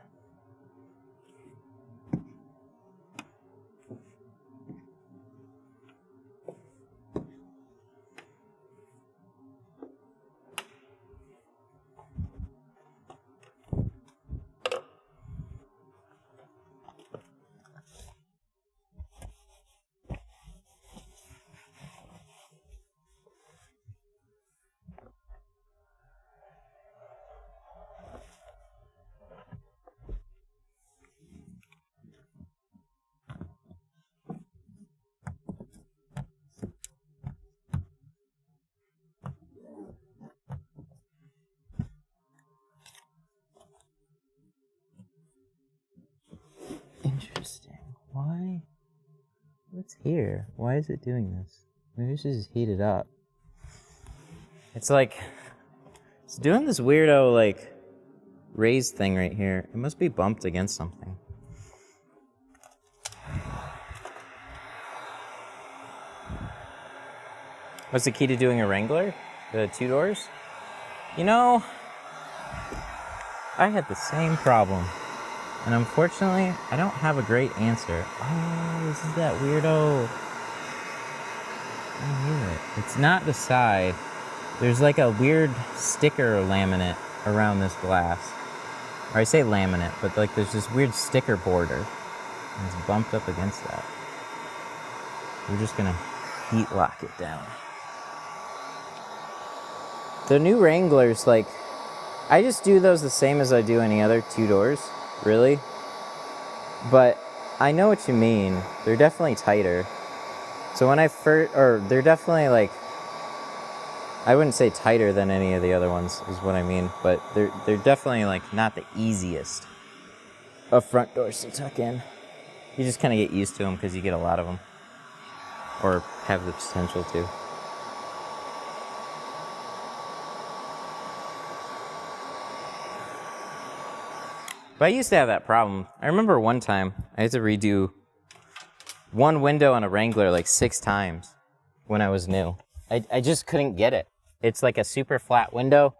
What's here? Why is it doing this? Maybe I should just heat it up. It's like, it's doing this weirdo, like, raised thing right here. It must be bumped against something. What's the key to doing a Wrangler? The 2 doors? You know, I had the same problem. And unfortunately, I don't have a great answer. Oh, this is that weirdo. I knew it. It's not the side. There's like a weird sticker laminate around this glass. Or I say laminate, but like there's this weird sticker border. And it's bumped up against that. We're just gonna heat lock it down. The new Wranglers, like, I just do those the same as I do any other 2 doors, really. But I know what you mean. They're definitely tighter. So when I they're definitely like, I wouldn't say tighter than any of the other ones is what I mean, but they're definitely like not the easiest of front doors to tuck in. You just kind of get used to them because you get a lot of them, or have the potential to. But I used to have that problem. I remember one time I had to redo one window on a Wrangler like 6 times when I was new. I just couldn't get it. It's like a super flat window.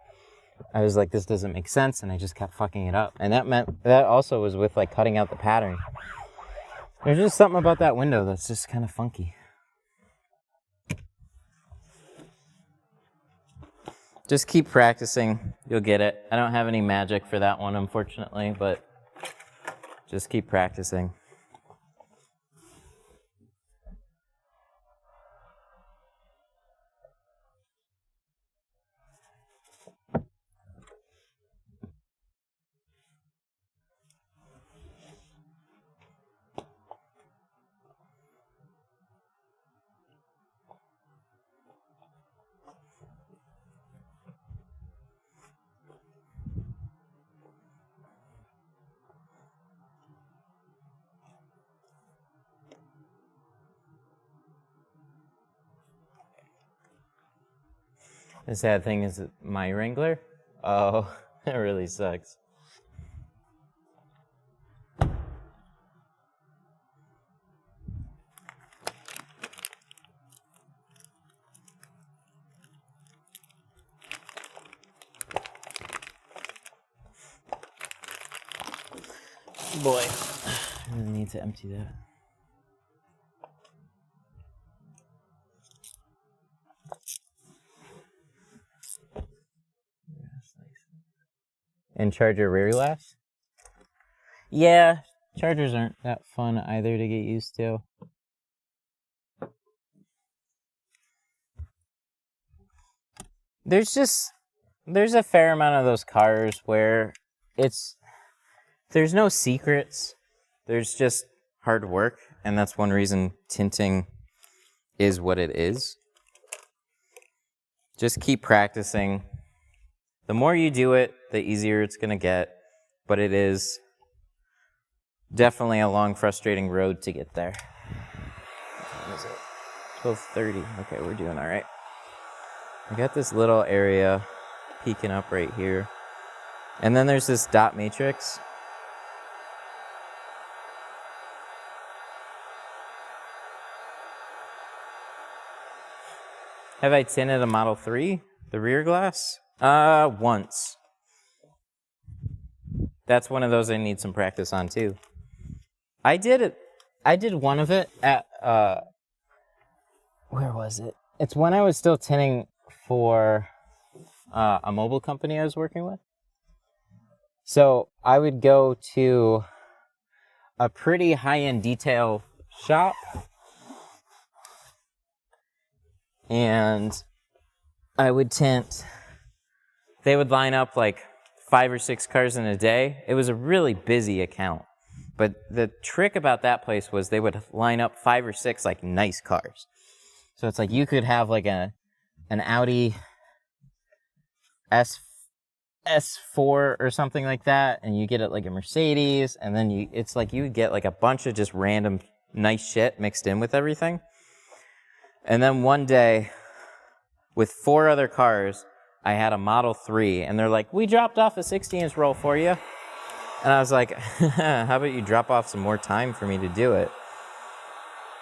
I was like, this doesn't make sense, and I just kept fucking it up. And that also was with like cutting out the pattern. There's just something about that window that's just kind of funky. Just keep practicing. You'll get it. I don't have any magic for that one, unfortunately, but just keep practicing. The sad thing is that my Wrangler, oh, it really sucks. Boy, I really need to empty that. And charger rear glass? Yeah, chargers aren't that fun either to get used to. There's a fair amount of those cars where there's no secrets. There's just hard work, and that's one reason tinting is what it is. Just keep practicing. The more you do it, the easier it's going to get, but it is definitely a long, frustrating road to get there. What is it? 12:30. Okay, we're doing all right. I got this little area peeking up right here. And then there's this dot matrix. Have I tinted a Model 3, the rear glass? Once. That's one of those I need some practice on too. I did one of it at, where was it? It's when I was still tinting for a mobile company I was working with. So I would go to a pretty high-end detail shop, and I would tint. They would line up like 5 or 6 cars in a day. It was a really busy account. But the trick about that place was they would line up 5 or 6 like nice cars. So it's like you could have like an Audi S4 or something like that, and you get it like a Mercedes, and then it's like you get like a bunch of just random nice shit mixed in with everything. And then one day, with 4 other cars, I had a Model 3, and they're like, we dropped off a 60-inch roll for you. And I was like, how about you drop off some more time for me to do it?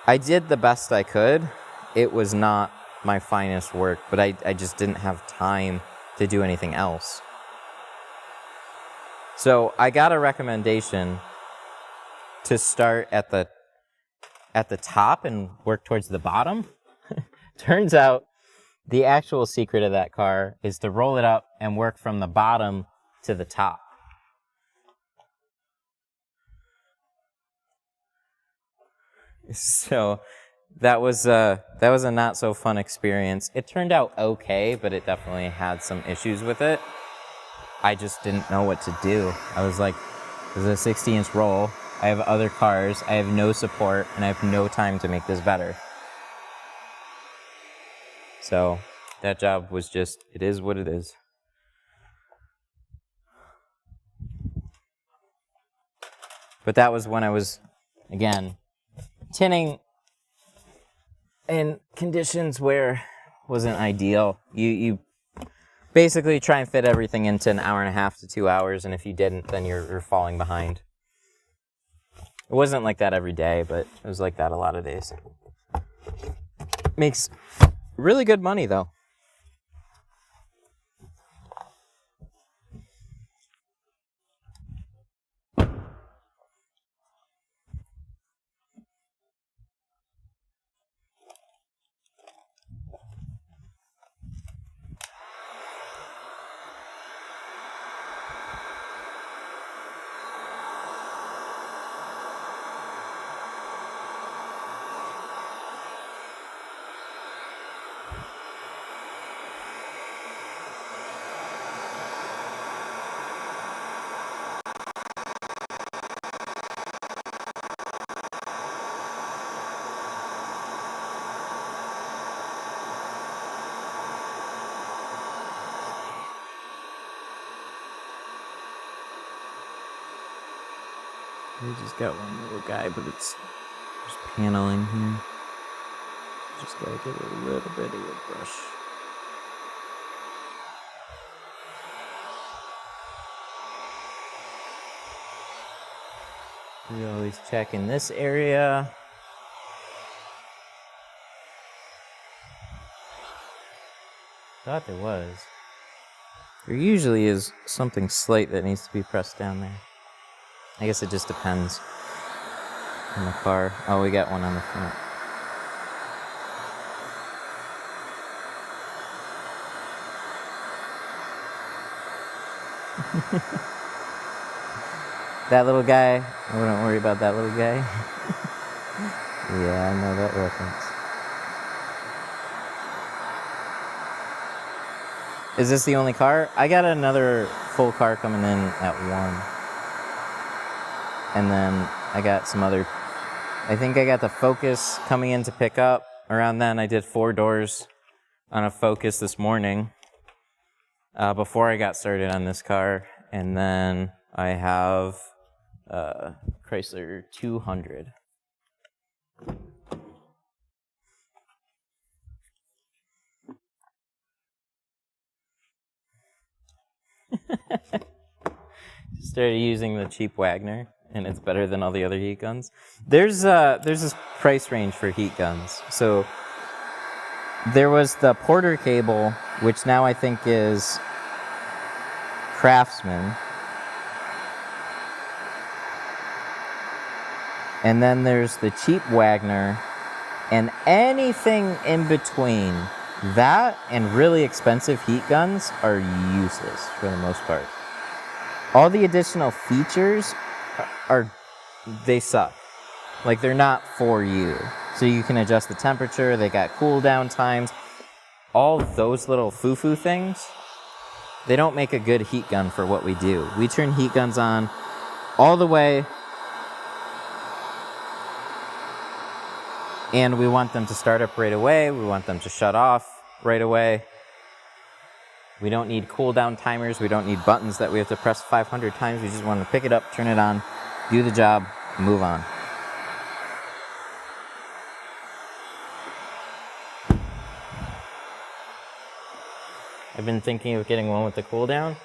I did the best I could. It was not my finest work, but I just didn't have time to do anything else. So I got a recommendation to start at the top and work towards the bottom. Turns out the actual secret of that car is to roll it up and work from the bottom to the top. So that was a not so fun experience. It turned out okay, but it definitely had some issues with it. I just didn't know what to do. I was like, this is a 60-inch roll. I have other cars. I have no support, and I have no time to make this better. So that job was just, it is what it is. But that was when I was, again, tinting in conditions where it wasn't ideal. You basically try and fit everything into an hour and a half to 2 hours, and if you didn't, then you're falling behind. It wasn't like that every day, but it was like that a lot of days. Makes really good money, though. We just got one little guy, but it's just paneling here. Just gotta give it a little bit of a brush. We always check in this area. Thought there was. There usually is something slight that needs to be pressed down there. I guess it just depends on the car. Oh, we got one on the front. That little guy. I wouldn't worry about that little guy. Yeah, I know that reference. Is this the only car? I got another full car coming in at 1. And then I got some other, I think I got the Focus coming in to pick up. Around then, I did 4 doors on a Focus this morning before I got started on this car. And then I have Chrysler 200. Started using the cheap Wagner, and it's better than all the other heat guns. There's this price range for heat guns. So there was the Porter cable, which now I think is Craftsman. And then there's the cheap Wagner, and anything in between that and really expensive heat guns are useless for the most part. All the additional features they suck. Like, they're not for you. So you can adjust the temperature, they got cool down times. All those little foo-foo things, they don't make a good heat gun for what we do. We turn heat guns on all the way, and we want them to start up right away. We want them to shut off right away. We don't need cool-down timers. We don't need buttons that we have to press 500 times. We just want to pick it up, turn it on, do the job, move on. I've been thinking of getting one with the cool down.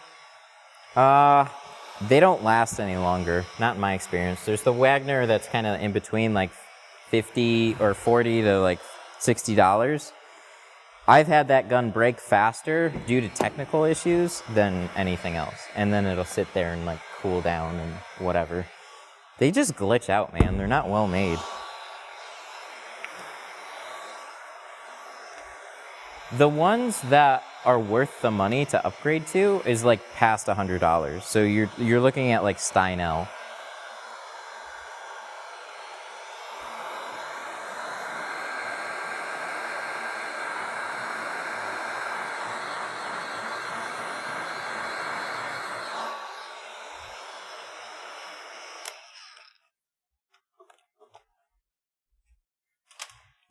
They don't last any longer, not in my experience. There's the Wagner that's kind of in between, like 50 or 40 to like $60. I've had that gun break faster due to technical issues than anything else. And then it'll sit there and like cool down and whatever. They just glitch out, man. They're not well made. The ones that are worth the money to upgrade to is like past $100. So you're looking at like Steinel.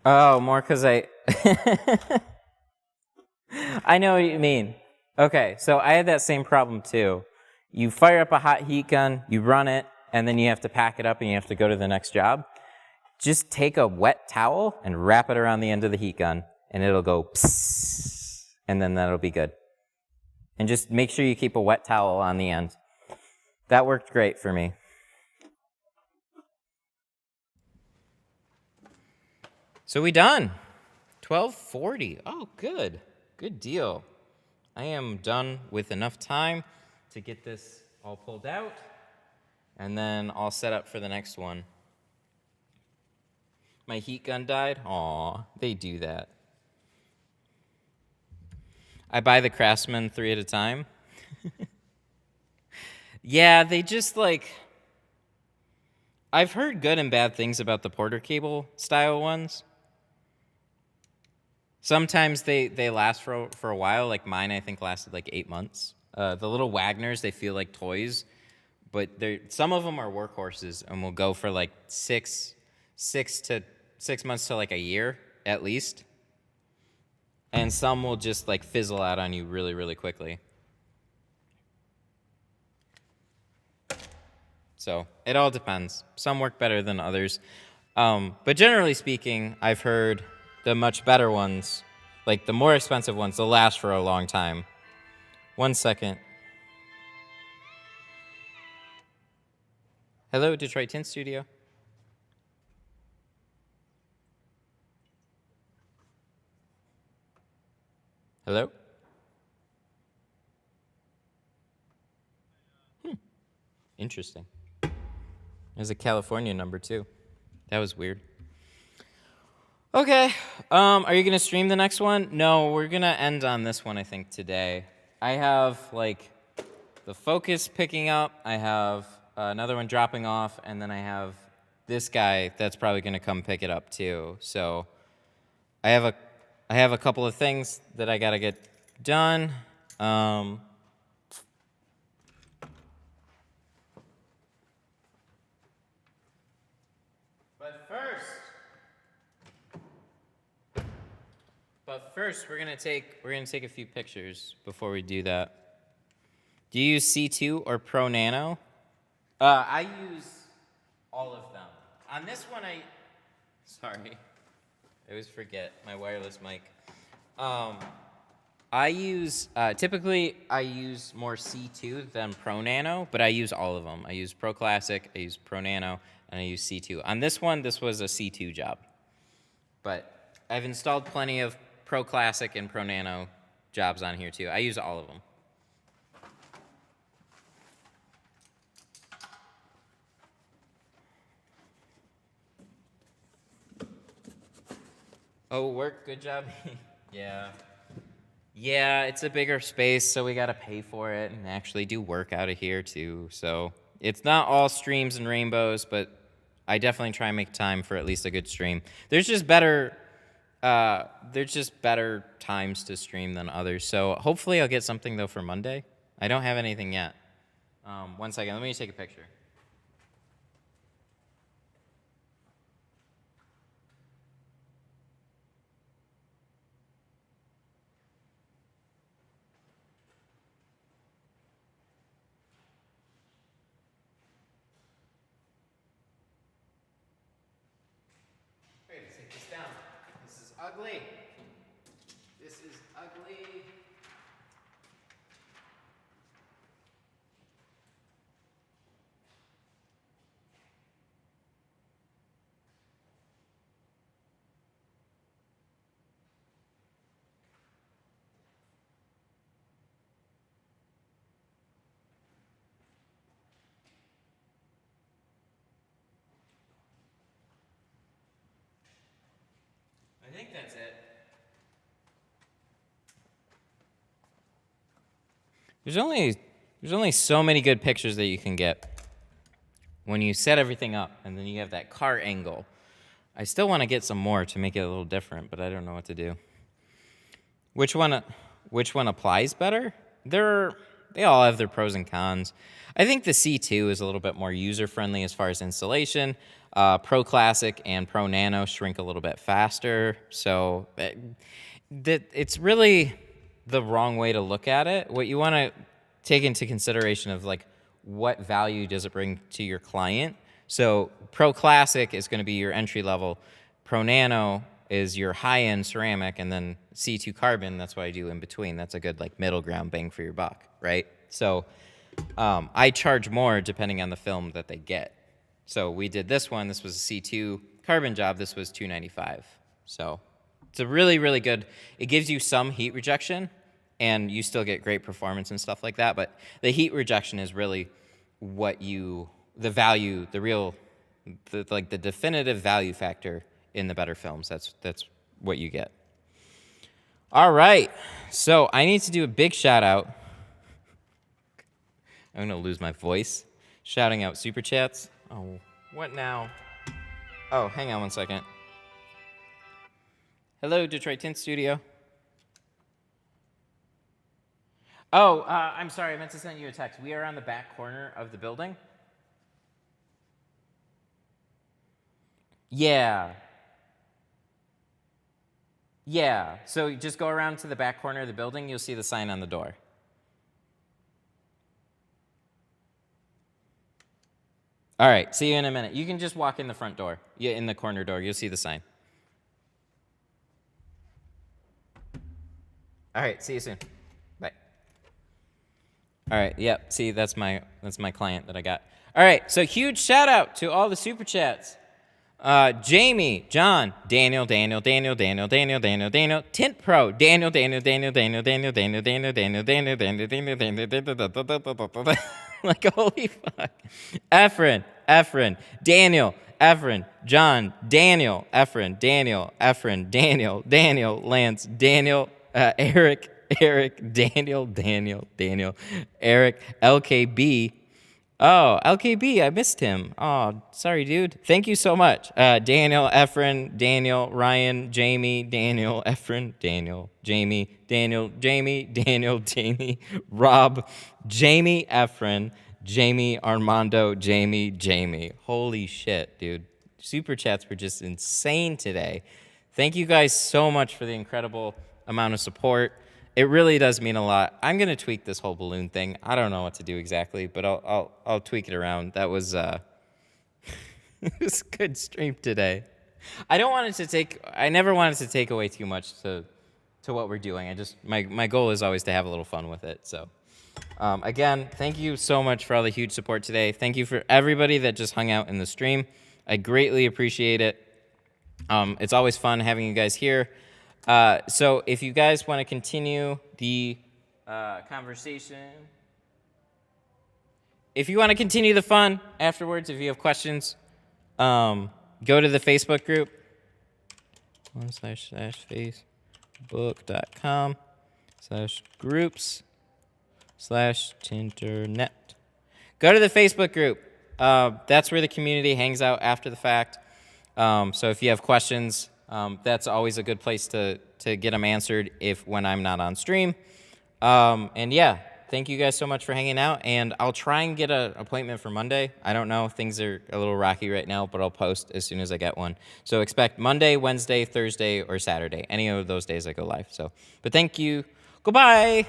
Oh, more because I know what you mean. Okay, so I had that same problem too. You fire up a hot heat gun, you run it, and then you have to pack it up and you have to go to the next job. Just take a wet towel and wrap it around the end of the heat gun, and it'll go psss, and then that'll be good. And just make sure you keep a wet towel on the end. That worked great for me. So we done. 12:40. Oh, good. Good deal. I am done with enough time to get this all pulled out, and then all set up for the next one. My heat gun died. Aw, they do that. I buy the Craftsman 3 at a time. Yeah, they just like... I've heard good and bad things about the Porter cable style ones. Sometimes they last for a while. Like mine, I think, lasted like 8 months. The little Wagners, they feel like toys, but some of them are workhorses and will go for like 6 months to like a year at least. And some will just like fizzle out on you really, really quickly. So it all depends. Some work better than others. But generally speaking, I've heard the much better ones, like the more expensive ones, they'll last for a long time. 1 second. Hello, Detroit Tint Studio. Hello? Interesting. There's a California number too. That was weird. Okay. Are you gonna stream the next one? No, we're gonna end on this one, I think, today. I have like the focus picking up, I have another one dropping off, and then I have this guy that's probably gonna come pick it up too. So I have a couple of things that I gotta get done. But first, we're gonna take a few pictures before we do that. Do you use C2 or Pro Nano? I use all of them. On this one, sorry, I always forget my wireless mic. I use typically I use more C2 than Pro Nano, but I use all of them. I use Pro Classic, I use Pro Nano, and I use C2. On this one, this was a C2 job, but I've installed plenty of Pro Classic and Pro Nano jobs on here too. I use all of them. Oh, work, good job. Yeah. Yeah, it's a bigger space, so we gotta pay for it and actually do work out of here too. So it's not all streams and rainbows, but I definitely try and make time for at least a good stream. There's just better times to stream than others. So hopefully I'll get something though for Monday. I don't have anything yet. 1 second, let me take a picture. Wait, take this down. This is ugly. This is ugly. think that's it. There's only so many good pictures that you can get when you set everything up, and then you have that car angle. I still want to get some more to make it a little different, but I don't know what to do. Which one applies better? They all have their pros and cons. I think the C2 is a little bit more user-friendly as far as installation. Pro Classic and Pro Nano shrink a little bit faster. So it's really the wrong way to look at it. What you want to take into consideration of like what value does it bring to your client. So Pro Classic is going to be your entry level. Pro Nano is your high-end ceramic, and then C2 carbon, that's what I do in between. That's a good like middle ground bang for your buck, right? So I charge more depending on the film that they get. So we did this one. This was a C2 carbon job. This was $295. So it's a really, really good. It gives you some heat rejection, and you still get great performance and stuff like that. But the heat rejection is really what the value, the definitive value factor in the better films. That's what you get. All right. So I need to do a big shout out. I'm going to lose my voice shouting out super chats. Oh, what now? Oh, hang on one second. Hello, Detroit Tint Studio. Oh, I'm sorry. I meant to send you a text. We are on the back corner of the building. Yeah. Yeah. So just go around to the back corner of the building. You'll see the sign on the door. All right. See you in a minute. You can just walk in the front door. Yeah, in the corner door. You'll see the sign. All right. See you soon. Bye. All right. Yep. See, that's my client that I got. All right. So huge shout out to all the super chats. Jamie, John, Daniel, Tint Pro, Daniel, like holy fuck. Efren, Daniel, John, Daniel, Daniel, Lance, Daniel, Eric, Daniel, Eric, LKB. Oh, LKB, I missed him. Oh, sorry, dude. Thank you so much. Daniel, Efren, Daniel, Ryan, Jamie, Daniel, Efren, Daniel, Jamie, Rob, Jamie, Efren, Jamie, Armando, Jamie. Holy shit, dude. Super chats were just insane today. Thank you guys so much for the incredible amount of support. It really does mean a lot. I'm gonna tweak this whole balloon thing. I don't know what to do exactly, but I'll tweak it around. That was it was a good stream today. I never wanted to take away too much to what we're doing. My goal is always to have a little fun with it. So again, thank you so much for all the huge support today. Thank you for everybody that just hung out in the stream. I greatly appreciate it. It's always fun having you guys here. So if you guys want to continue the conversation, if you want to continue the fun afterwards, if you have questions, go to the Facebook group, facebook.com/groups/tinternet. Go to the Facebook group. That's where the community hangs out after the fact. So if you have questions, that's always a good place to get them answered when I'm not on stream. And yeah, thank you guys so much for hanging out. And I'll try and get an appointment for Monday. I don't know. Things are a little rocky right now, but I'll post as soon as I get one. So expect Monday, Wednesday, Thursday, or Saturday. Any of those days I go live. But thank you. Goodbye.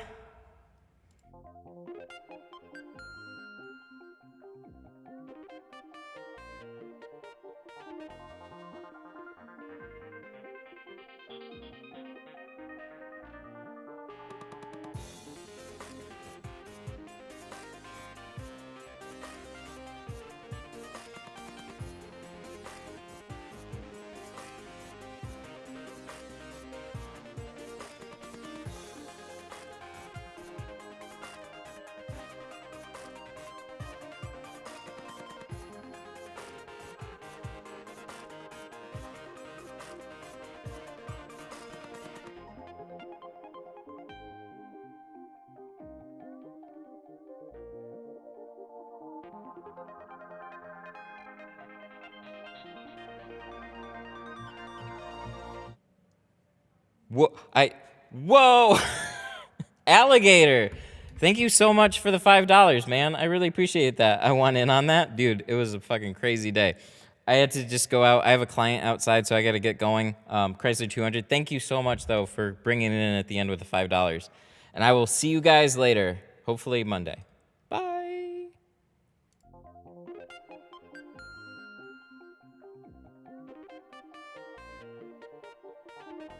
Whoa, alligator. Thank you so much for the $5, man. I really appreciate that. I want in on that. Dude, it was a fucking crazy day. I had to just go out. I have a client outside, so I got to get going. Chrysler 200. Thank you so much, though, for bringing it in at the end with the $5. And I will see you guys later, hopefully Monday.